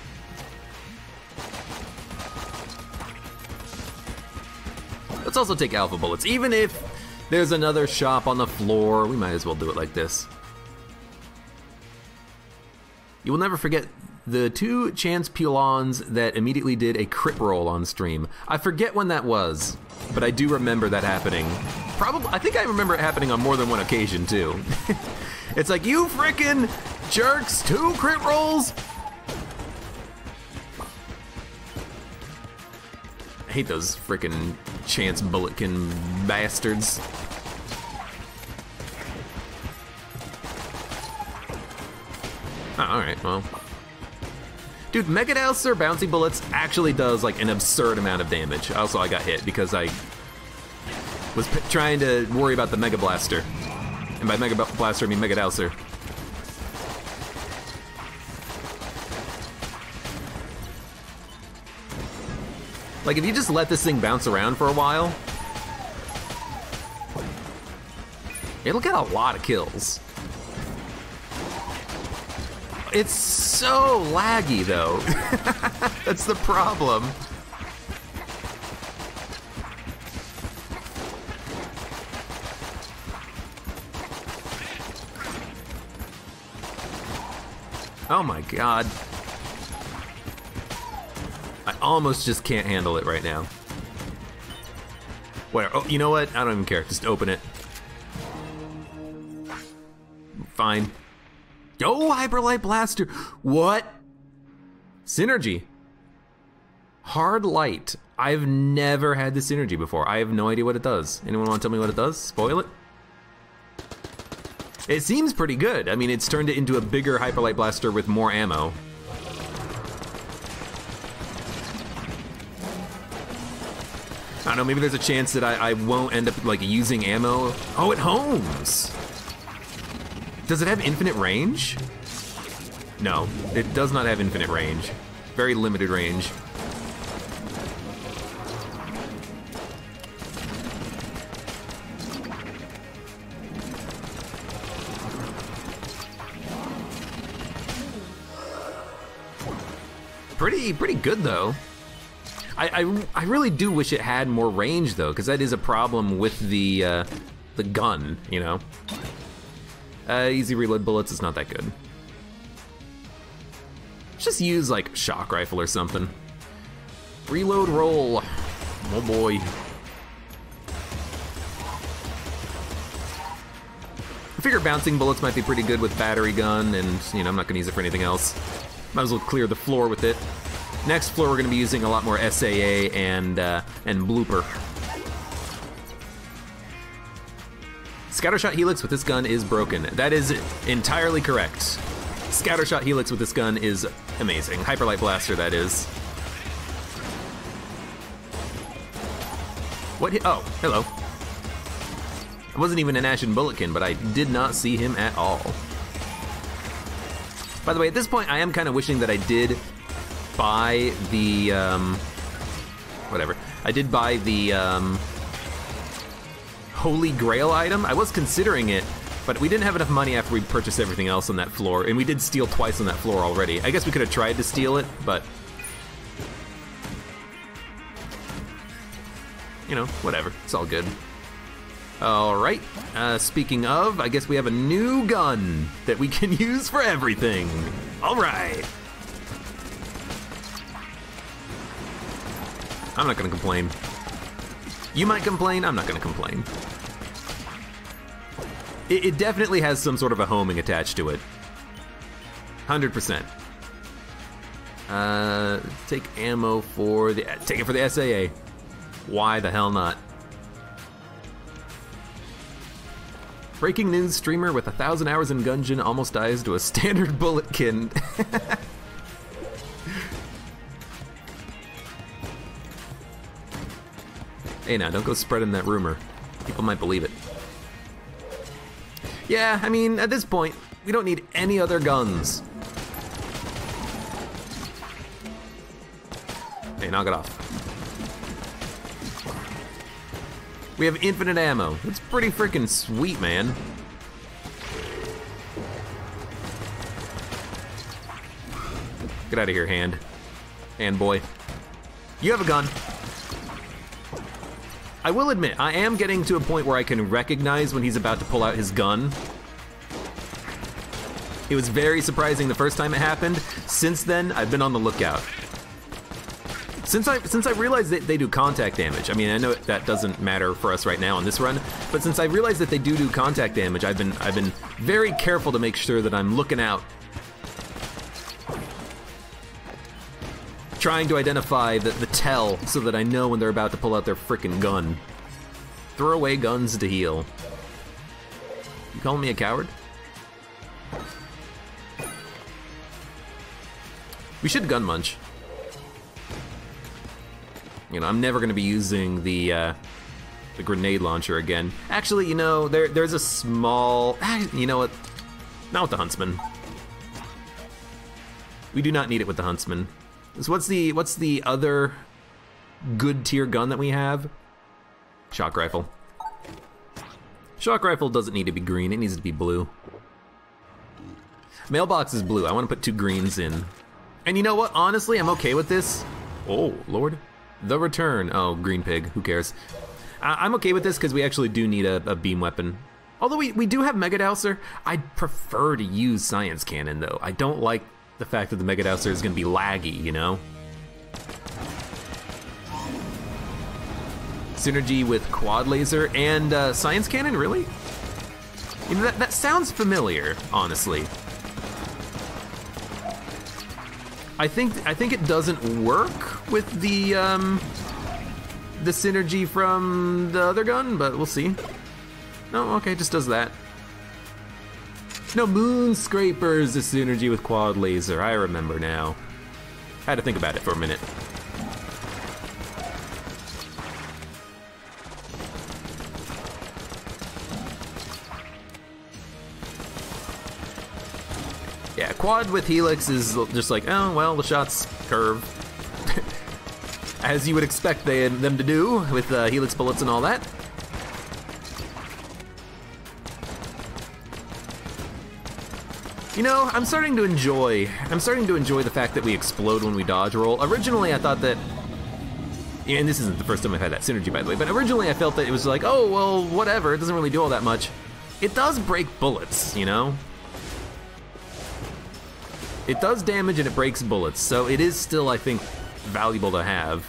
Let's also take alpha bullets. Even if there's another shop on the floor, we might as well do it like this. You will never forget the 2 chance Pulons that immediately did a crit roll on stream. I forget when that was, but I do remember that happening. Probably, I think I remember it happening on more than one occasion too. It's like, you frickin' jerks, 2 crit rolls? I hate those frickin' chance bulletkin bastards. Oh, alright, well. Dude, Mega Dowser Bouncy Bullets actually does like an absurd amount of damage. Also, I got hit because I was trying to worry about the Mega Blaster. And by Mega Blaster, I mean Mega Dowser. Like, if you just let this thing bounce around for a while, it'll get a lot of kills. It's so laggy, though. That's the problem. Oh my god. I almost just can't handle it right now. Whatever. Oh, you know what? I don't even care. Just open it. Fine. Yo, Hyperlight Blaster! What? Synergy. Hard Light. I've never had this synergy before. I have no idea what it does. Anyone want to tell me what it does? Spoil it? It seems pretty good. I mean, it's turned it into a bigger Hyperlight Blaster with more ammo. I don't know, maybe there's a chance that I won't end up, like, using ammo. Oh, it homes! Does it have infinite range? No, it does not have infinite range. Very limited range. Pretty good though. I really do wish it had more range though, because that is a problem with the gun, you know. Easy reload bullets is not that good. Just use like shock rifle or something. Reload roll. Oh boy. I figure bouncing bullets might be pretty good with battery gun, and you know I'm not gonna use it for anything else. Might as well clear the floor with it. Next floor we're gonna be using a lot more SAA and blooper. Scattershot Helix with this gun is broken. That is entirely correct. Scattershot Helix with this gun is amazing. Hyperlight Blaster, that is. What? Oh, hello. I wasn't even an Ashen Bulletkin, but I did not see him at all. By the way, at this point, I am kind of wishing that I did buy the, whatever. I did buy the, Holy Grail item. I was considering it, but we didn't have enough money after we purchased everything else on that floor, and we did steal twice on that floor already. I guess we could have tried to steal it, but you know, whatever. It's all good. All right. Speaking of, I guess we have a new gun that we can use for everything. All right. I'm not gonna complain. You might complain, I'm not gonna complain. It definitely has some sort of a homing attached to it. 100%. Take ammo for the, take it for the SAA. Why the hell not? Breaking news, streamer with 1,000 hours in Gungeon almost dies to a standard bulletkin. Hey now, don't go spreading that rumor. People might believe it. Yeah, I mean, at this point, we don't need any other guns. Hey, knock it off. We have infinite ammo. That's pretty freaking sweet, man. Get out of here, hand. Hand boy. You have a gun. I will admit, I am getting to a point where I can recognize when he's about to pull out his gun. It was very surprising the first time it happened. Since then, I've been on the lookout. Since I realized that they do contact damage, I mean, I know that doesn't matter for us right now on this run, but since I realized that they do contact damage, I've been very careful to make sure that I'm looking out, trying to identify the tell so that I know when they're about to pull out their frickin' gun. Throw away guns to heal. You calling me a coward? We should gun munch. You know, I'm never gonna be using the grenade launcher again. Actually, you know, there's a small, you know what? Not with the Huntsman. We do not need it with the Huntsman. So what's the other good tier gun that we have? Shock rifle. Shock rifle doesn't need to be green, it needs to be blue. Mailbox is blue, I wanna put 2 greens in. And you know what, honestly, I'm okay with this. Oh, Lord. The return. Oh, green pig, who cares? I'm okay with this because we actually do need a beam weapon. Although we do have Mega Dowser, I'd prefer to use Science Cannon though. I don't like the fact that the Mega Dowser is gonna be laggy, you know? Synergy with Quad Laser and Science Cannon, really? You know, that sounds familiar, honestly. I think it doesn't work with the synergy from the other gun, but we'll see. No, okay, it just does that. No, Moon Scraper's the synergy with Quad Laser. I remember now. I had to think about it for a minute. Yeah, Quad with Helix is just like, oh, well, the shots curve. As you would expect them to do with Helix bullets and all that. You know, I'm starting to enjoy the fact that we explode when we dodge roll. Originally, I thought that, and this isn't the first time I've had that synergy, by the way, but originally I felt that it was like, oh, well, whatever, it doesn't really do all that much. It does break bullets, you know? It does damage and it breaks bullets, so it is still, I think, valuable to have.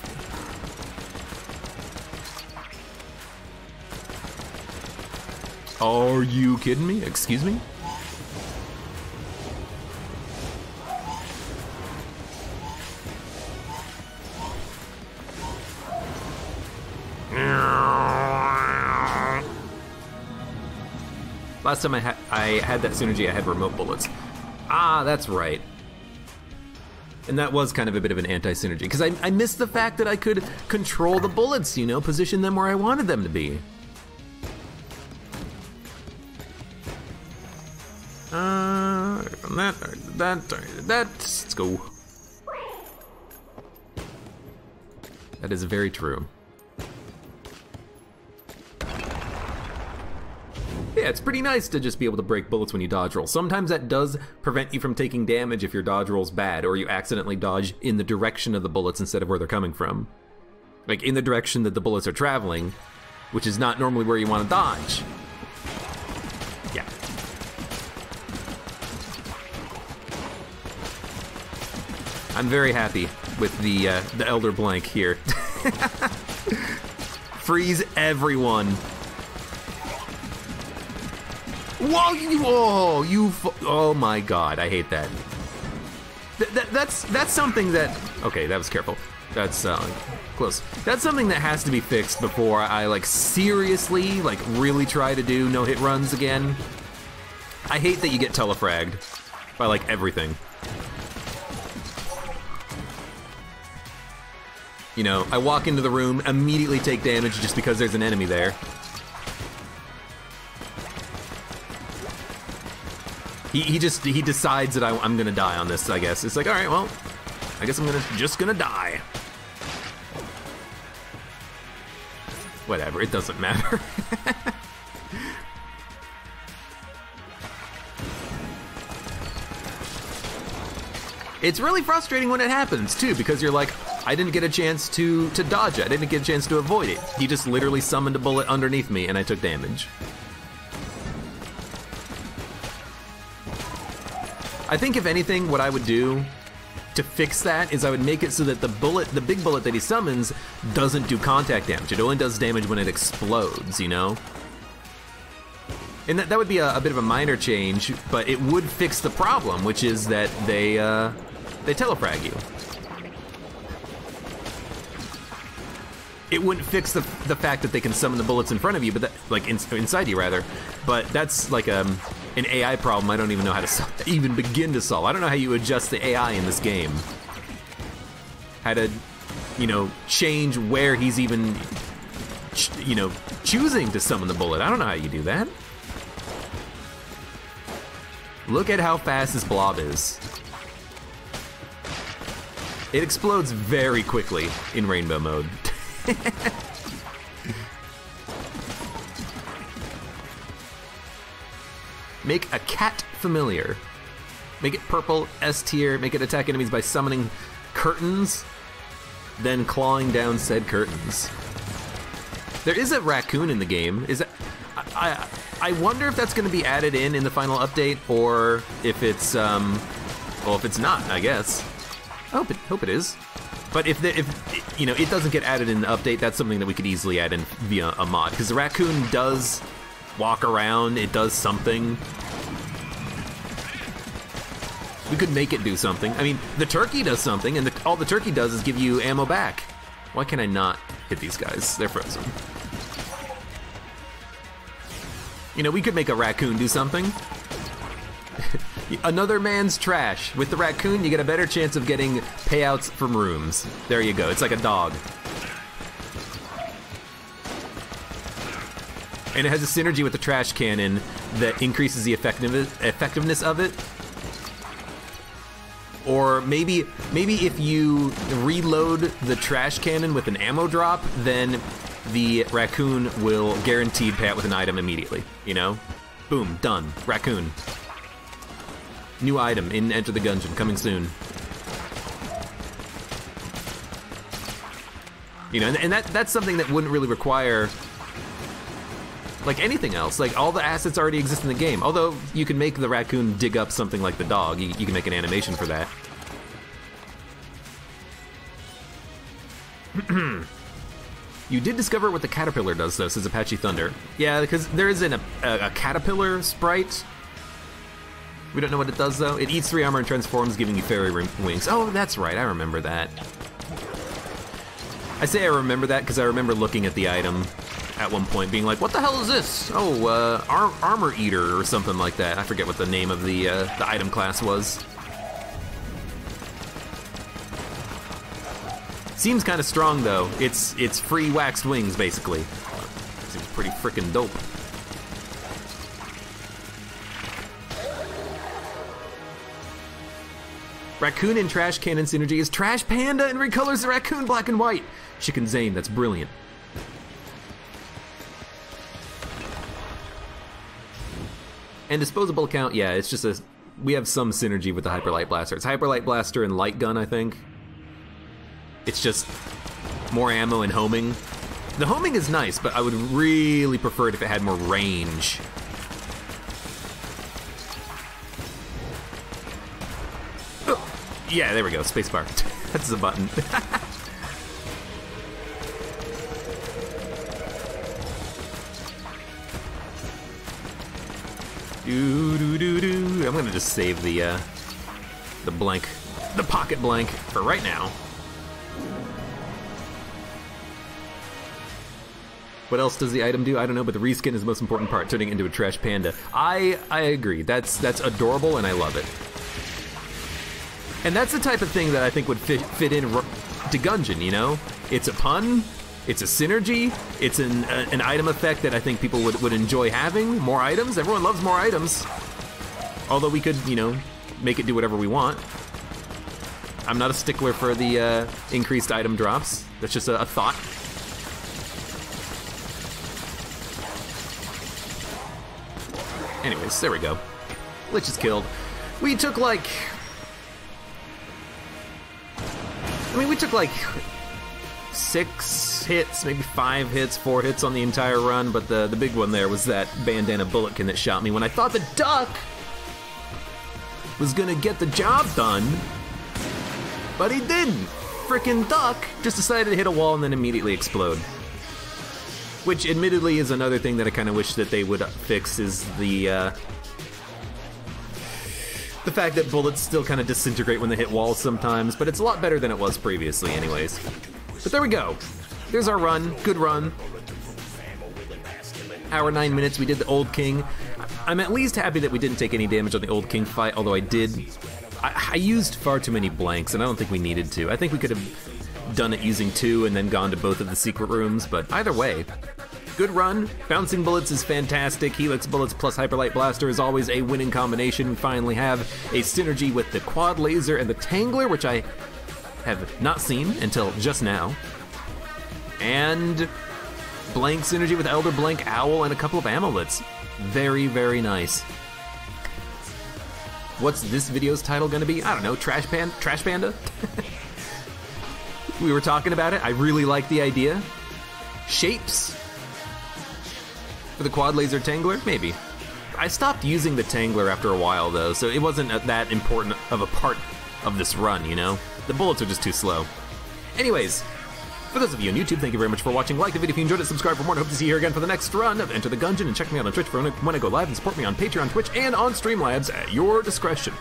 Are you kidding me? Excuse me? Last time I had that synergy, I had remote bullets. Ah, that's right. And that was kind of a bit of an anti-synergy, because I missed the fact that I could control the bullets, you know, position them where I wanted them to be. Let's go. That is very true. Yeah, it's pretty nice to just be able to break bullets when you dodge roll. Sometimes that does prevent you from taking damage if your dodge roll's bad, or you accidentally dodge in the direction of the bullets instead of where they're coming from. Like in the direction that the bullets are traveling, which is not normally where you want to dodge. Yeah. I'm very happy with the Elder Blank here. Freeze everyone. Whoa, oh my god, I hate that. That's something that, okay, that was careful. That's close. That's something that has to be fixed before I like seriously, like really try to do no-hit runs again. I hate that you get telefragged by like everything. You know, I walk into the room, immediately take damage just because there's an enemy there. He decides that I'm gonna die on this, I guess. It's like, all right, well, I guess I'm just gonna die. Whatever, it doesn't matter. It's really frustrating when it happens too, because you're like, I didn't get a chance to dodge it. I didn't get a chance to avoid it. He just literally summoned a bullet underneath me and I took damage. I think if anything, what I would do to fix that is I would make it so that the big bullet that he summons doesn't do contact damage. It only does damage when it explodes, you know? And that would be a bit of a minor change, but it would fix the problem, which is that they telefrag you. It wouldn't fix the fact that they can summon the bullets in front of you, but that, like inside you rather. But that's like an AI problem I don't even know how to even begin to solve. I don't know how you adjust the AI in this game. How to, you know, change where he's even, you know, choosing to summon the bullet. I don't know how you do that. Look at how fast this blob is. It explodes very quickly in rainbow mode. Make a cat familiar. Make it purple, S tier, make it attack enemies by summoning curtains, then clawing down said curtains. There is a raccoon in the game. Is that, I wonder if that's going to be added in the final update, or if it's, well, if it's not, I guess. I hope it is. But if you know, it doesn't get added in the update, that's something that we could easily add in via a mod, because the raccoon does walk around, it does something. We could make it do something. I mean, the turkey does something, and all the turkey does is give you ammo back. Why can I not hit these guys? They're frozen. You know, we could make a raccoon do something. Another man's trash. With the raccoon, you get a better chance of getting payouts from rooms. There you go. It's like a dog. And it has a synergy with the trash cannon that increases the effectiveness of it. Or maybe if you reload the trash cannon with an ammo drop, then the raccoon will guaranteed pay out with an item immediately, you know? Boom, done. Raccoon. New item in Enter the Gungeon, coming soon. You know, and that's something that wouldn't really require like anything else. Like, all the assets already exist in the game. Although you can make the raccoon dig up something like the dog. You can make an animation for that. You did discover what the caterpillar does, though, says Apache Thunder. Yeah, because there isn't a caterpillar sprite. We don't know what it does, though. It eats 3 armor and transforms, giving you fairy wings. Oh, that's right, I remember that. I say I remember that because I remember looking at the item at one point, being like, what the hell is this? Oh, armor eater or something like that. I forget what the name of the item class was. Seems kind of strong, though. It's free waxed wings, basically. Seems pretty freaking dope. Raccoon and Trash Cannon synergy is Trash Panda and recolors the raccoon black and white. Chicken Zane, that's brilliant. And disposable count, yeah, it's just we have some synergy with the Hyper Light Blaster. It's Hyper Light Blaster and Light Gun, I think. It's just more ammo and homing. The homing is nice, but I would really prefer it if it had more range. Yeah, there we go, spacebar. That's the button. I'm gonna just save the pocket blank for right now. What else does the item do? I don't know, but the reskin is the most important part, turning into a trash panda. I agree. That's adorable, and I love it. And that's the type of thing that I think would fit in to Gungeon, you know? It's a pun, it's a synergy, it's an item effect that I think people would enjoy having. More items, everyone loves more items. Although we could, you know, make it do whatever we want. I'm not a stickler for the increased item drops. That's just a thought. Anyways, there we go. Lich is killed. We took like... we took like 6 hits, maybe 5 hits, 4 hits on the entire run, but the big one there was that bandana bulletkin that shot me when I thought the duck was gonna get the job done, but he didn't. Frickin' duck just decided to hit a wall and then immediately explode. Which admittedly is another thing that I kind of wish that they would fix, is the fact that bullets still kind of disintegrate when they hit walls sometimes, but it's a lot better than it was previously anyways. But there we go. There's our run. Good run. Hour 9 minutes, we did the Old King. I'm at least happy that we didn't take any damage on the Old King fight, although I used far too many blanks, and I don't think we needed to. I think we could have done it using 2 and then gone to both of the secret rooms, but either way, good run. Bouncing bullets is fantastic. Helix bullets plus Hyperlight Blaster is always a winning combination. We finally have a synergy with the Quad Laser and the Tangler, which I have not seen until just now. And blank synergy with Elder Blank Owl and a couple of amulets. Very, very nice. What's this video's title gonna be? I don't know, Trash Panda? We were talking about it. I really like the idea. Shapes for the Quad Laser Tangler? Maybe. I stopped using the Tangler after a while though, so it wasn't that important of a part of this run, you know? The bullets are just too slow. Anyways, for those of you on YouTube, thank you very much for watching. Like the video if you enjoyed it, subscribe for more, and hope to see you here again for the next run of Enter the Gungeon, and check me out on Twitch for when I go live, and support me on Patreon, Twitch, and on Streamlabs at your discretion.